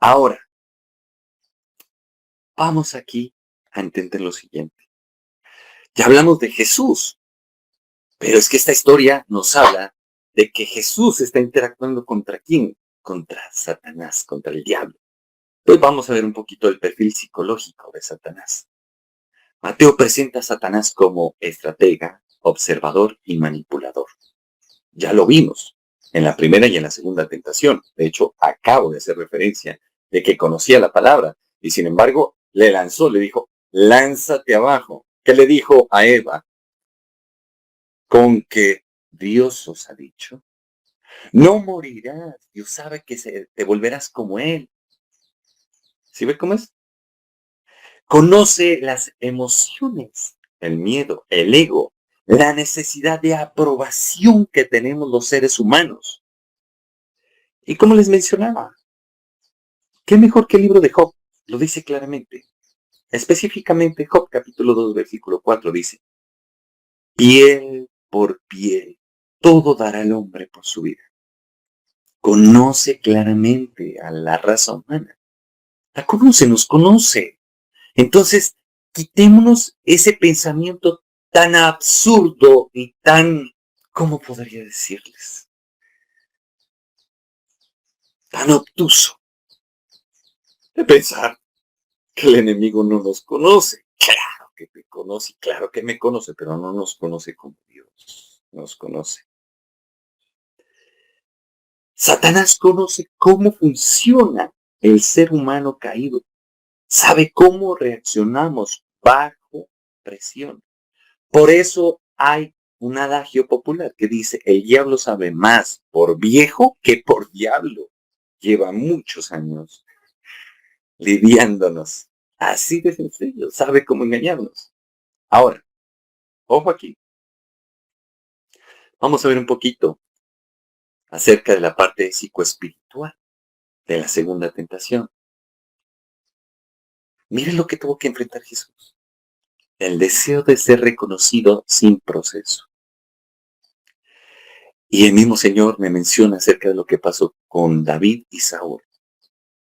Ahora, vamos aquí a entender lo siguiente. Ya hablamos de Jesús, pero es que esta historia nos habla de que Jesús está interactuando contra quién, contra Satanás, contra el diablo. Pues vamos a ver un poquito el perfil psicológico de Satanás. Mateo presenta a Satanás como estratega, observador y manipulador. Ya lo vimos en la primera y en la segunda tentación. De hecho, acabo de hacer referencia de que conocía la palabra y sin embargo le lanzó, le dijo, lánzate abajo. ¿Qué le dijo a Eva? Con que Dios os ha dicho, no morirás. Dios sabe que te volverás como Él. ¿Sí ve cómo es? Conoce las emociones, el miedo, el ego, la necesidad de aprobación que tenemos los seres humanos. Y como les mencionaba, ¿qué mejor que el libro de Job? Lo dice claramente. Específicamente Job capítulo 2 versículo 4 dice, piel por piel, todo dará el hombre por su vida. Conoce claramente a la raza humana. La conoce, nos conoce. Entonces, quitémonos ese pensamiento tan absurdo y tan, ¿cómo podría decirles? Tan obtuso de pensar que el enemigo no nos conoce. Claro que te conoce, claro que me conoce, pero no nos conoce como Dios nos conoce. Satanás conoce cómo funciona el ser humano caído. Sabe cómo reaccionamos bajo presión. Por eso hay un adagio popular que dice, el diablo sabe más por viejo que por diablo. Lleva muchos años lidiándonos. Así de sencillo, sabe cómo engañarnos. Ahora, ojo aquí. Vamos a ver un poquito acerca de la parte psicoespiritual de la segunda tentación. Miren lo que tuvo que enfrentar Jesús. El deseo de ser reconocido sin proceso. Y el mismo Señor me menciona acerca de lo que pasó con David y Saúl.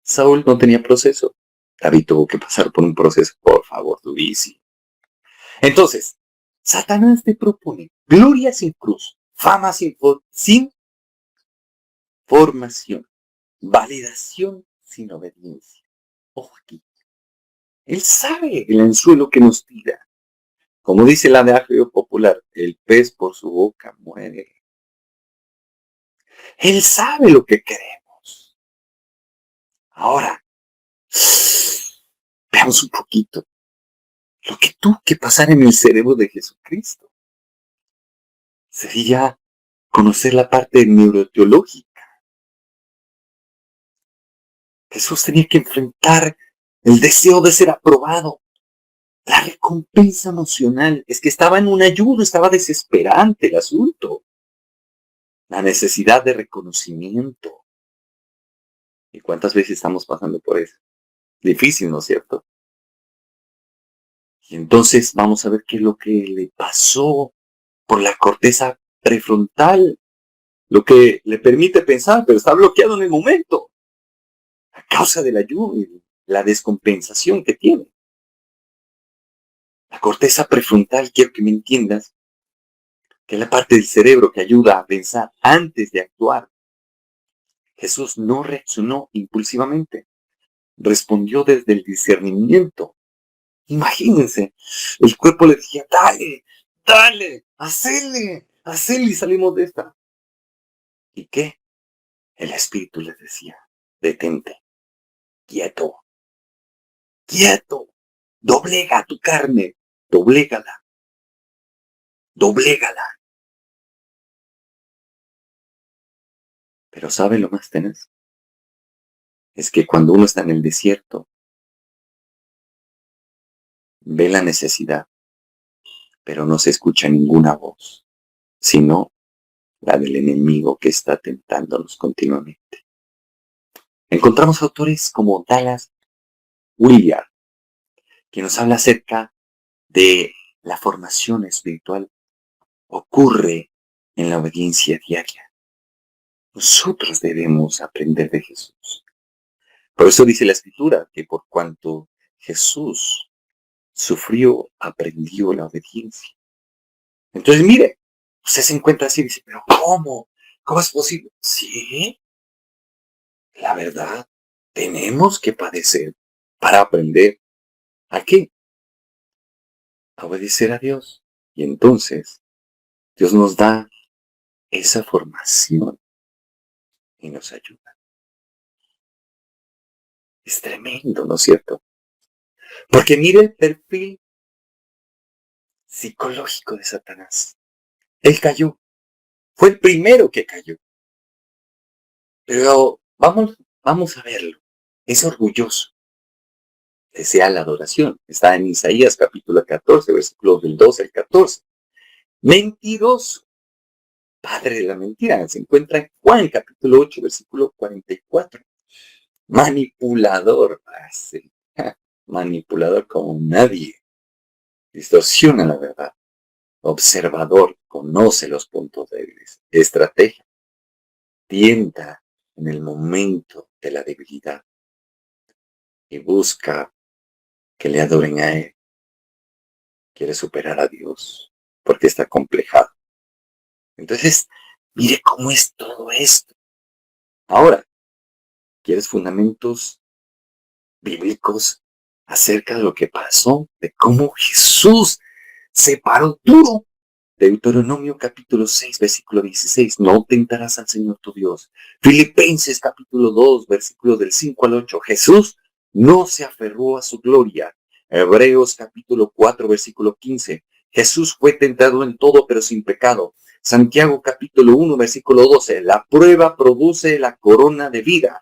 Saúl no tenía proceso. David tuvo que pasar por un proceso, por favor, durísimo. Entonces, Satanás te propone gloria sin cruz, fama sin formación, validación sin obediencia. Ojo aquí. Él sabe el anzuelo que nos tira. Como dice el adagio popular, el pez por su boca muere. Él sabe lo que queremos. Ahora, veamos un poquito lo que tuvo que pasar en el cerebro de Jesucristo. Sería conocer la parte neuroteológica. Jesús tenía que enfrentar el deseo de ser aprobado, la recompensa emocional. Es que estaba en un ayuno, estaba desesperante el asunto. La necesidad de reconocimiento. ¿Y cuántas veces estamos pasando por eso? Difícil, ¿no es cierto? Y entonces vamos a ver qué es lo que le pasó por la corteza prefrontal, lo que le permite pensar, pero está bloqueado en el momento, a causa del ayuno y la descompensación que tiene. La corteza prefrontal, quiero que me entiendas, que es la parte del cerebro que ayuda a pensar antes de actuar. Jesús no reaccionó impulsivamente, respondió desde el discernimiento. Imagínense, el cuerpo le decía, dale, dale, hacele y salimos de esta. ¿Y qué? El espíritu les decía, detente, quieto, quieto, doblega tu carne, doblégala, doblégala. Pero ¿sabe lo más tenaz? Es que cuando uno está en el desierto, ve la necesidad, pero no se escucha ninguna voz, sino la del enemigo que está tentándonos continuamente. Encontramos autores como Dallas Willard, que nos habla acerca de la formación espiritual ocurre en la obediencia diaria. Nosotros debemos aprender de Jesús. Por eso dice la Escritura que por cuanto Jesús sufrió, aprendió la obediencia. Entonces, mire, usted se encuentra así y dice, pero ¿cómo? ¿Cómo es posible? Sí, la verdad, tenemos que padecer para aprender. ¿A qué? A obedecer a Dios. Y entonces, Dios nos da esa formación y nos ayuda. Es tremendo, ¿no es cierto? Porque mire el perfil psicológico de Satanás. Él cayó. Fue el primero que cayó. Pero vamos a verlo. Es orgulloso. Desea la adoración. Está en Isaías capítulo 14, versículos del 12 al 14. Mentiroso. Padre de la mentira. Se encuentra en Juan capítulo 8, versículo 44. Manipulador. Sí. Manipulador como nadie. Distorsiona la verdad. Observador. Conoce los puntos débiles. Estrategia. Tienta en el momento de la debilidad. Y busca que le adoren a Él. Quiere superar a Dios. Porque está complejado. Entonces, mire cómo es todo esto. Ahora, ¿quieres fundamentos bíblicos acerca de lo que pasó? De cómo Jesús se paró duro. Deuteronomio capítulo 6, versículo 16. No tentarás al Señor tu Dios. Filipenses capítulo 2, versículo del 5 al 8. Jesús no se aferró a su gloria. Hebreos capítulo 4, versículo 15. Jesús fue tentado en todo, pero sin pecado. Santiago capítulo 1, versículo 12. La prueba produce la corona de vida.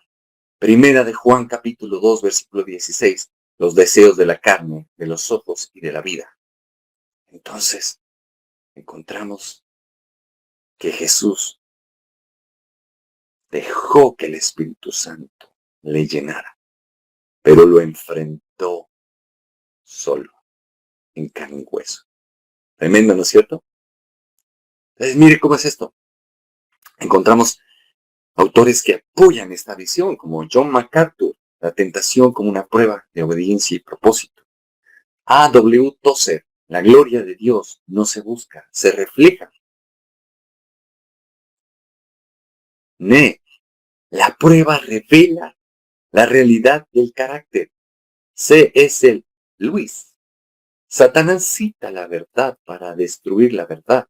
Primera de Juan capítulo 2, versículo 16. Los deseos de la carne, de los ojos y de la vida. Entonces, encontramos que Jesús dejó que el Espíritu Santo le llenara, pero lo enfrentó solo, en carne y hueso. Tremendo, ¿no es cierto? Entonces, mire cómo es esto. Encontramos autores que apoyan esta visión, como John MacArthur, la tentación como una prueba de obediencia y propósito. A.W. Tozer, la gloria de Dios no se busca, se refleja. La prueba revela la realidad del carácter. C.S. Lewis. Satanás cita la verdad para destruir la verdad.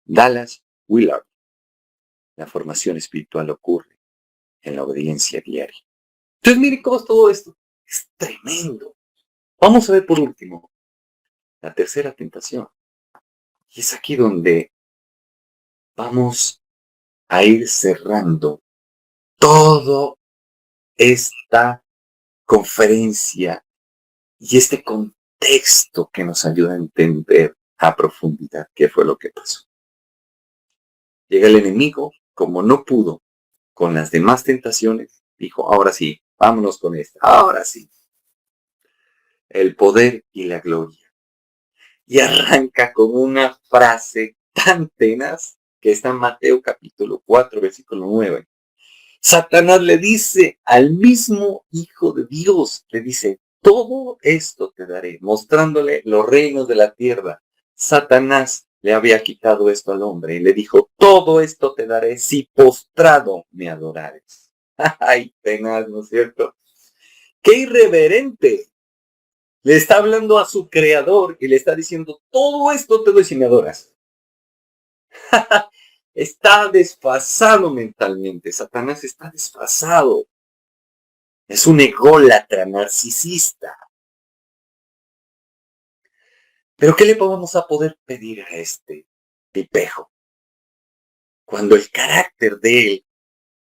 Dallas Willard. La formación espiritual ocurre en la obediencia diaria. Entonces, miren cómo es todo esto. Es tremendo. Vamos a ver por último la tercera tentación. Y es aquí donde vamos a ir cerrando toda esta conferencia y este contexto que nos ayuda a entender a profundidad qué fue lo que pasó. Llega el enemigo, como no pudo con las demás tentaciones, dijo, ahora sí, vámonos con esta, ahora sí. El poder y la gloria. Y arranca con una frase tan tenaz que está en Mateo capítulo 4, versículo 9. Satanás le dice al mismo Hijo de Dios, le dice, todo esto te daré, mostrándole los reinos de la tierra. Satanás le había quitado esto al hombre y le dijo, todo esto te daré si postrado me adorares. Ay, tenaz, ¿no es cierto? ¡Qué irreverente! Le está hablando a su creador y le está diciendo, todo esto te doy si me adoras. Está desfasado mentalmente. Satanás está desfasado. Es un ególatra narcisista. Pero ¿qué le vamos a poder pedir a este tipejo? Cuando el carácter de él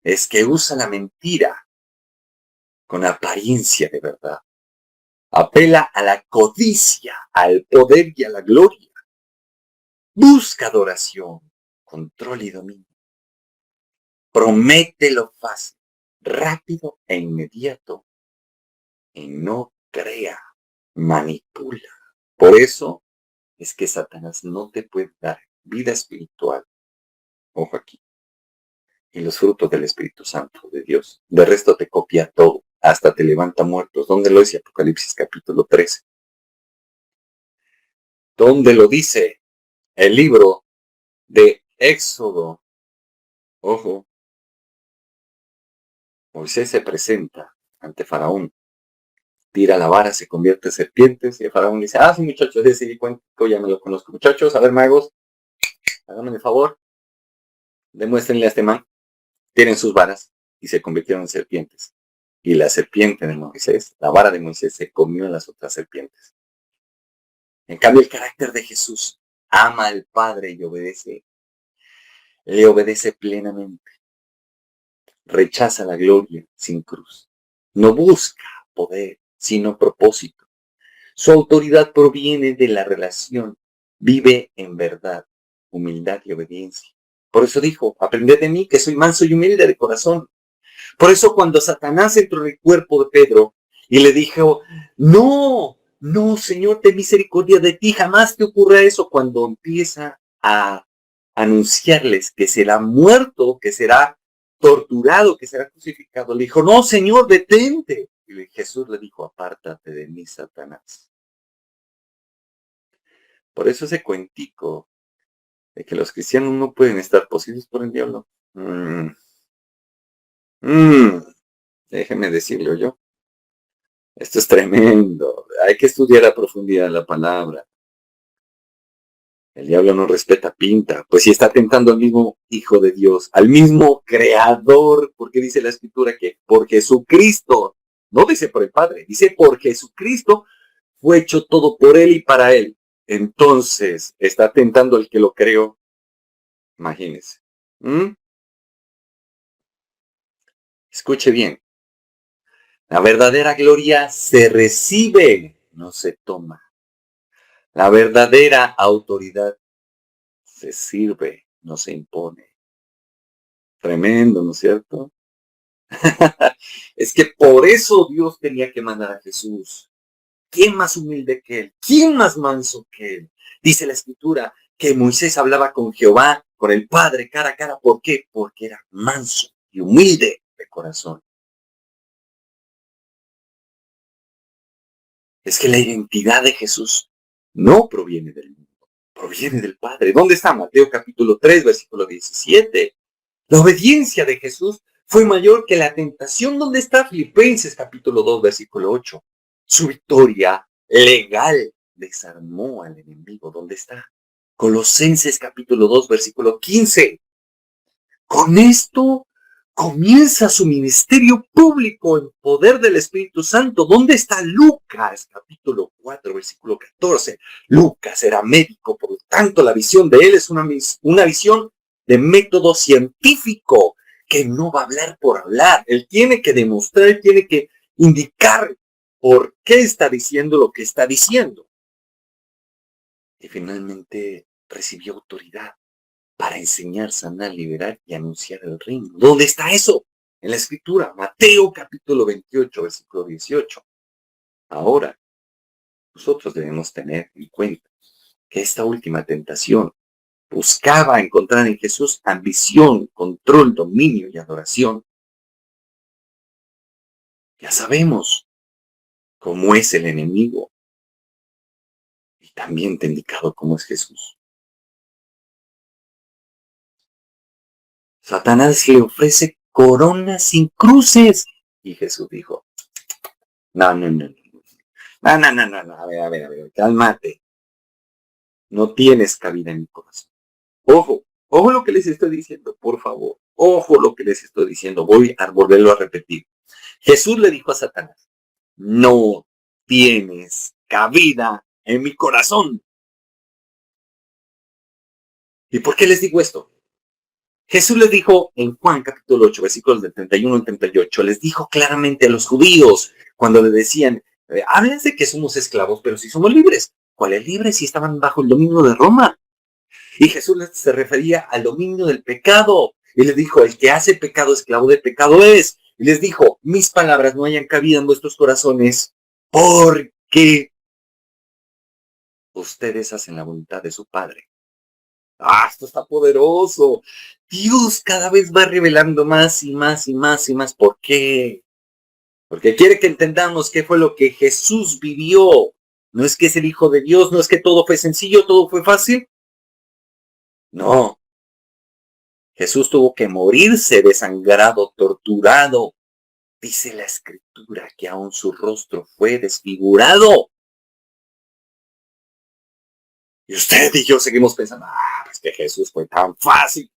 es que usa la mentira con apariencia de verdad. Apela a la codicia, al poder y a la gloria. Busca adoración, control y dominio. Promete lo fácil, rápido e inmediato y no crea, manipula. Por eso es que Satanás no te puede dar vida espiritual. Ojo aquí. Y los frutos del Espíritu Santo de Dios. De resto te copia todo, hasta te levanta muertos. ¿Dónde lo dice Apocalipsis capítulo 13? ¿Dónde lo dice el libro de Éxodo? Ojo, Moisés se presenta ante Faraón, tira la vara, se convierte en serpientes y el Faraón dice, sí muchachos, ese cuento ya me lo conozco. Muchachos, a ver magos, háganme el favor, demuéstrenle a este man, tienen sus varas y se convirtieron en serpientes. Y la serpiente de Moisés, la vara de Moisés se comió a las otras serpientes. En cambio, el carácter de Jesús ama al Padre y le obedece plenamente. Rechaza la gloria sin cruz. No busca poder, sino propósito. Su autoridad proviene de la relación. Vive en verdad, humildad y obediencia. Por eso dijo, aprended de mí que soy manso y humilde de corazón. Por eso cuando Satanás entró en el cuerpo de Pedro y le dijo, no, Señor, ten misericordia de ti, jamás te ocurra eso, cuando empieza a anunciarles que será muerto, que será torturado, que será crucificado, le dijo, no, Señor, detente. Y Jesús le dijo, apártate de mí, Satanás. Por eso ese cuentico de que los cristianos no pueden estar poseídos por el diablo. Déjeme decirlo yo. Esto es tremendo. Hay que estudiar a profundidad la palabra. El diablo no respeta pinta, pues si está tentando al mismo Hijo de Dios, al mismo Creador, porque dice la Escritura que por Jesucristo, no dice por el Padre, dice por Jesucristo fue hecho todo por Él y para Él. Entonces, está tentando al que lo creó. Imagínense. Escuche bien. La verdadera gloria se recibe, no se toma. La verdadera autoridad se sirve, no se impone. Tremendo, ¿no es cierto? Es que por eso Dios tenía que mandar a Jesús. ¿Quién más humilde que Él? ¿Quién más manso que Él? Dice la Escritura que Moisés hablaba con Jehová, con el Padre, cara a cara. ¿Por qué? Porque era manso y humilde de corazón. Es que la identidad de Jesús no proviene del mundo, proviene del Padre. ¿Dónde está? Mateo capítulo 3, versículo 17. La obediencia de Jesús fue mayor que la tentación. ¿Dónde está? Filipenses capítulo 2, versículo 8. Su victoria legal desarmó al enemigo. ¿Dónde está? Colosenses capítulo 2, versículo 15. Con esto comienza su ministerio público en poder del Espíritu Santo. ¿Dónde está Lucas? Capítulo 4, versículo 14. Lucas era médico, por lo tanto la visión de él es una visión de método científico, que no va a hablar por hablar. Él tiene que demostrar, tiene que indicar por qué está diciendo lo que está diciendo. Y finalmente recibió autoridad para enseñar, sanar, liberar y anunciar el reino. ¿Dónde está eso? En la Escritura, Mateo capítulo 28, versículo 18. Ahora, nosotros debemos tener en cuenta que esta última tentación buscaba encontrar en Jesús ambición, control, dominio y adoración. Ya sabemos cómo es el enemigo y también te he indicado cómo es Jesús. Satanás le ofrece coronas sin cruces y Jesús dijo, no, a ver, cálmate. No tienes cabida en mi corazón. Ojo lo que les estoy diciendo, por favor. Ojo lo que les estoy diciendo. Voy a volverlo a repetir. Jesús le dijo a Satanás, no tienes cabida en mi corazón. ¿Y por qué les digo esto? Jesús les dijo en Juan capítulo 8, versículos del 31 al 38, les dijo claramente a los judíos cuando le decían, háblense que somos esclavos, pero si somos libres. ¿Cuáles libres si estaban bajo el dominio de Roma? Y Jesús se refería al dominio del pecado. Y les dijo, el que hace pecado, esclavo de pecado es. Y les dijo, mis palabras no hayan cabido en vuestros corazones, porque ustedes hacen la voluntad de su Padre. ¡Ah, esto está poderoso! Dios cada vez va revelando más y más y más y más. ¿Por qué? Porque quiere que entendamos qué fue lo que Jesús vivió. No es que es el Hijo de Dios, no es que todo fue sencillo, todo fue fácil. No. Jesús tuvo que morirse desangrado, torturado. Dice la Escritura que aún su rostro fue desfigurado. Y usted y yo seguimos pensando, es que Jesús fue tan fácil.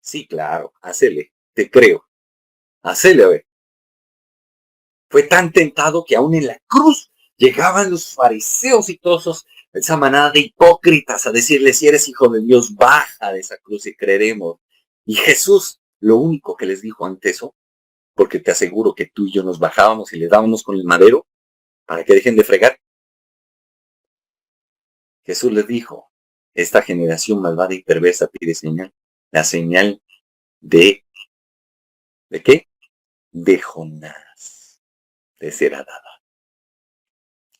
Sí, claro, hacele, te creo. Hacele, a ver. Fue tan tentado que aún en la cruz llegaban los fariseos y todos esa manada de hipócritas a decirle, si eres hijo de Dios, baja de esa cruz y creeremos. Y Jesús, lo único que les dijo ante eso, porque te aseguro que tú y yo nos bajábamos y le dábamos con el madero para que dejen de fregar. Jesús les dijo, esta generación malvada y perversa pide señal. La señal ¿de qué? De Jonás, de será dada.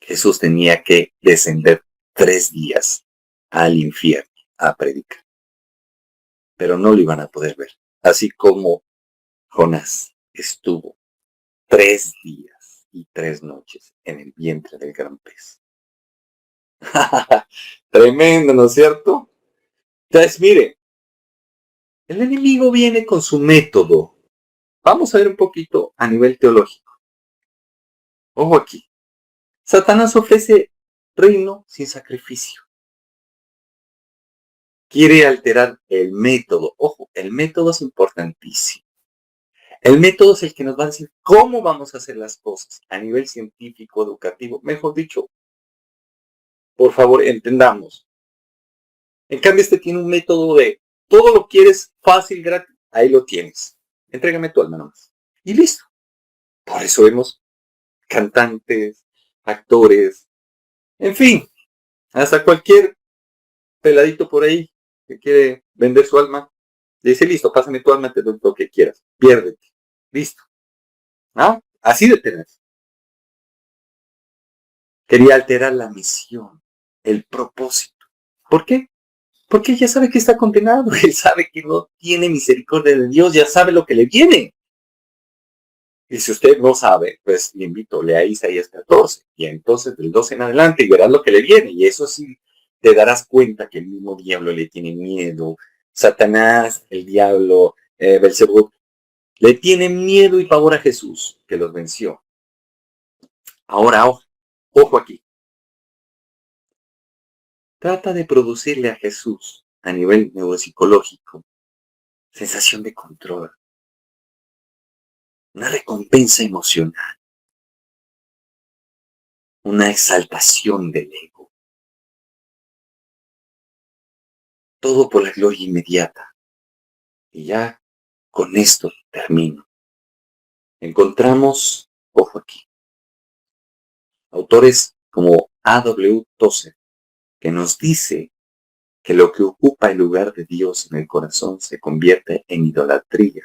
Jesús tenía que descender 3 días al infierno a predicar. Pero no lo iban a poder ver. Así como Jonás estuvo 3 días y 3 noches en el vientre del gran pez. Tremendo, ¿no es cierto? Entonces, mire, el enemigo viene con su método. Vamos a ver un poquito a nivel teológico. Ojo aquí. Satanás ofrece reino sin sacrificio. Quiere alterar el método. Ojo, el método es importantísimo. El método es el que nos va a decir cómo vamos a hacer las cosas a nivel científico, educativo. Mejor dicho, por favor, entendamos. En cambio, este tiene un método de todo lo quieres fácil, gratis. Ahí lo tienes. Entrégame tu alma nomás. Y listo. Por eso vemos cantantes, actores, en fin, hasta cualquier peladito por ahí que quiere vender su alma, le dice, listo, pásame tu alma, te doy lo que quieras, piérdete, listo. ¿Ah? Así de tener. Quería alterar la misión, el propósito. ¿Por qué? Porque él ya sabe que está condenado, él sabe que no tiene misericordia de Dios, ya sabe lo que le viene. Y si usted no sabe, pues le invito, lea Isaías 14, y entonces del 12 en adelante y verás lo que le viene, y eso sí, te darás cuenta que el mismo diablo le tiene miedo, Satanás, el diablo, Belzebú, le tienen miedo y pavor a Jesús, que los venció. Ahora, ojo aquí. Trata de producirle a Jesús, a nivel neuropsicológico, sensación de control, una recompensa emocional, una exaltación del ego. Todo por la gloria inmediata. Y ya con esto termino. Encontramos, ojo aquí, autores como A.W. Tozer, que nos dice que lo que ocupa el lugar de Dios en el corazón se convierte en idolatría.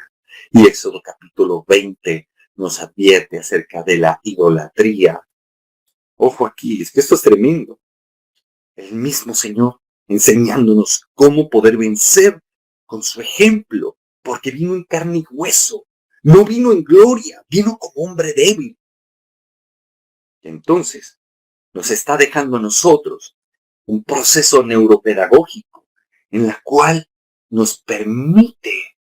Y Éxodo capítulo 20 nos advierte acerca de la idolatría. Ojo aquí, es que esto es tremendo. El mismo Señor enseñándonos cómo poder vencer con su ejemplo, porque vino en carne y hueso, no vino en gloria, vino como hombre débil. Y entonces nos está dejando a nosotros un proceso neuropedagógico en la cual nos permite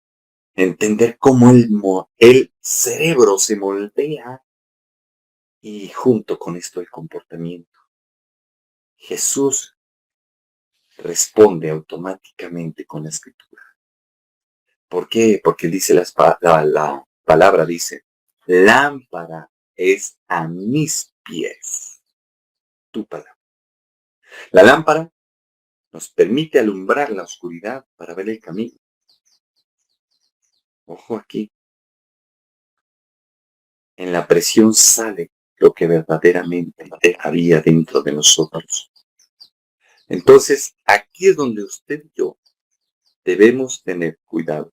entender cómo el cerebro se moldea y junto con esto el comportamiento. Jesús responde automáticamente con la escritura. ¿Por qué? Porque dice la palabra, dice, lámpara es a mis pies tu palabra. La lámpara nos permite alumbrar la oscuridad para ver el camino. Ojo aquí. En la presión sale lo que verdaderamente había dentro de nosotros. Entonces, aquí es donde usted y yo debemos tener cuidado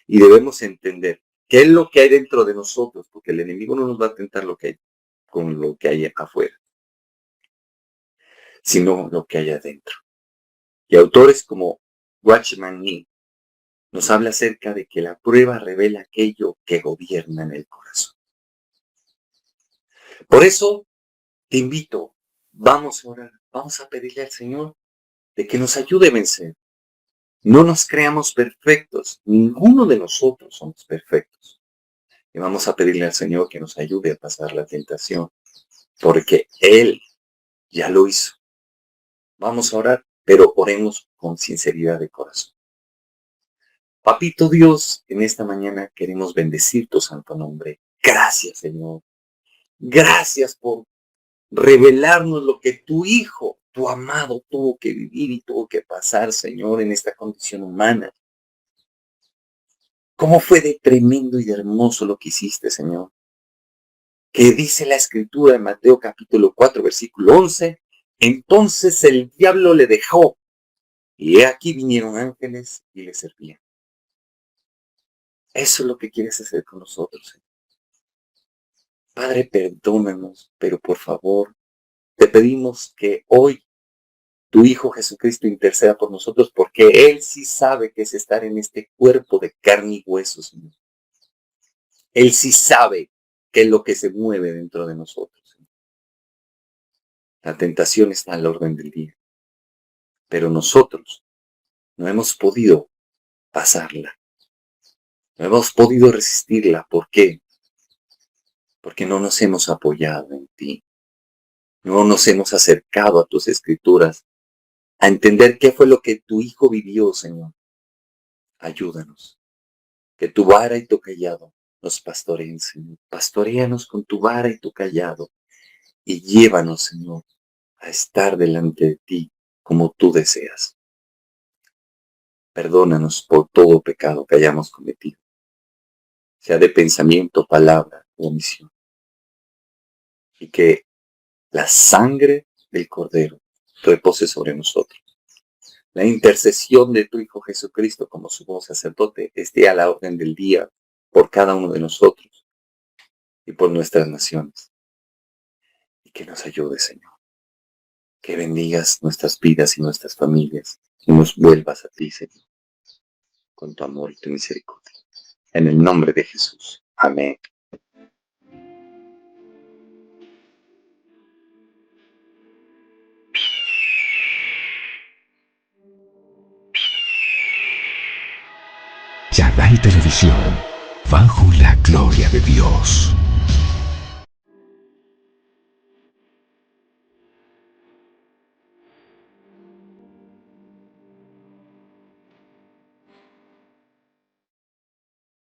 y debemos entender qué es lo que hay dentro de nosotros, porque el enemigo no nos va a tentar con lo que hay afuera, sino lo que hay adentro. Y autores como Watchman Nee nos habla acerca de que la prueba revela aquello que gobierna en el corazón. Por eso te invito, vamos a orar, vamos a pedirle al Señor de que nos ayude a vencer. No nos creamos perfectos, ninguno de nosotros somos perfectos. Y vamos a pedirle al Señor que nos ayude a pasar la tentación, porque Él ya lo hizo. Vamos a orar, pero oremos con sinceridad de corazón. Papito Dios, en esta mañana queremos bendecir tu santo nombre. Gracias, Señor. Gracias por revelarnos lo que tu Hijo, tu amado, tuvo que vivir y tuvo que pasar, Señor, en esta condición humana. ¿Cómo fue de tremendo y de hermoso lo que hiciste, Señor? Que dice la Escritura en Mateo capítulo 4, versículo 11, entonces el diablo le dejó, y he aquí vinieron ángeles y le servían. Eso es lo que quieres hacer con nosotros, Señor. Padre, perdónanos, pero por favor, te pedimos que hoy tu Hijo Jesucristo interceda por nosotros, porque Él sí sabe qué es estar en este cuerpo de carne y hueso, Señor. Él sí sabe qué es lo que se mueve dentro de nosotros, Señor. La tentación está a la orden del día, pero nosotros no hemos podido pasarla, no hemos podido resistirla. ¿Por qué? Porque no nos hemos apoyado en ti, no nos hemos acercado a tus escrituras, a entender qué fue lo que tu Hijo vivió, Señor. Ayúdanos, que tu vara y tu callado nos pastoreen, Señor. Pastoréanos con tu vara y tu callado y llévanos, Señor, a estar delante de ti como tú deseas. Perdónanos por todo pecado que hayamos cometido, sea de pensamiento, palabra o omisión. Y que la sangre del Cordero repose sobre nosotros. La intercesión de tu Hijo Jesucristo como sumo sacerdote esté a la orden del día por cada uno de nosotros y por nuestras naciones. Y que nos ayude, Señor. Que bendigas nuestras vidas y nuestras familias y nos vuelvas a ti, Señor, con tu amor y tu misericordia. En el nombre de Jesús. Amén. Chadai Televisión, bajo la gloria de Dios.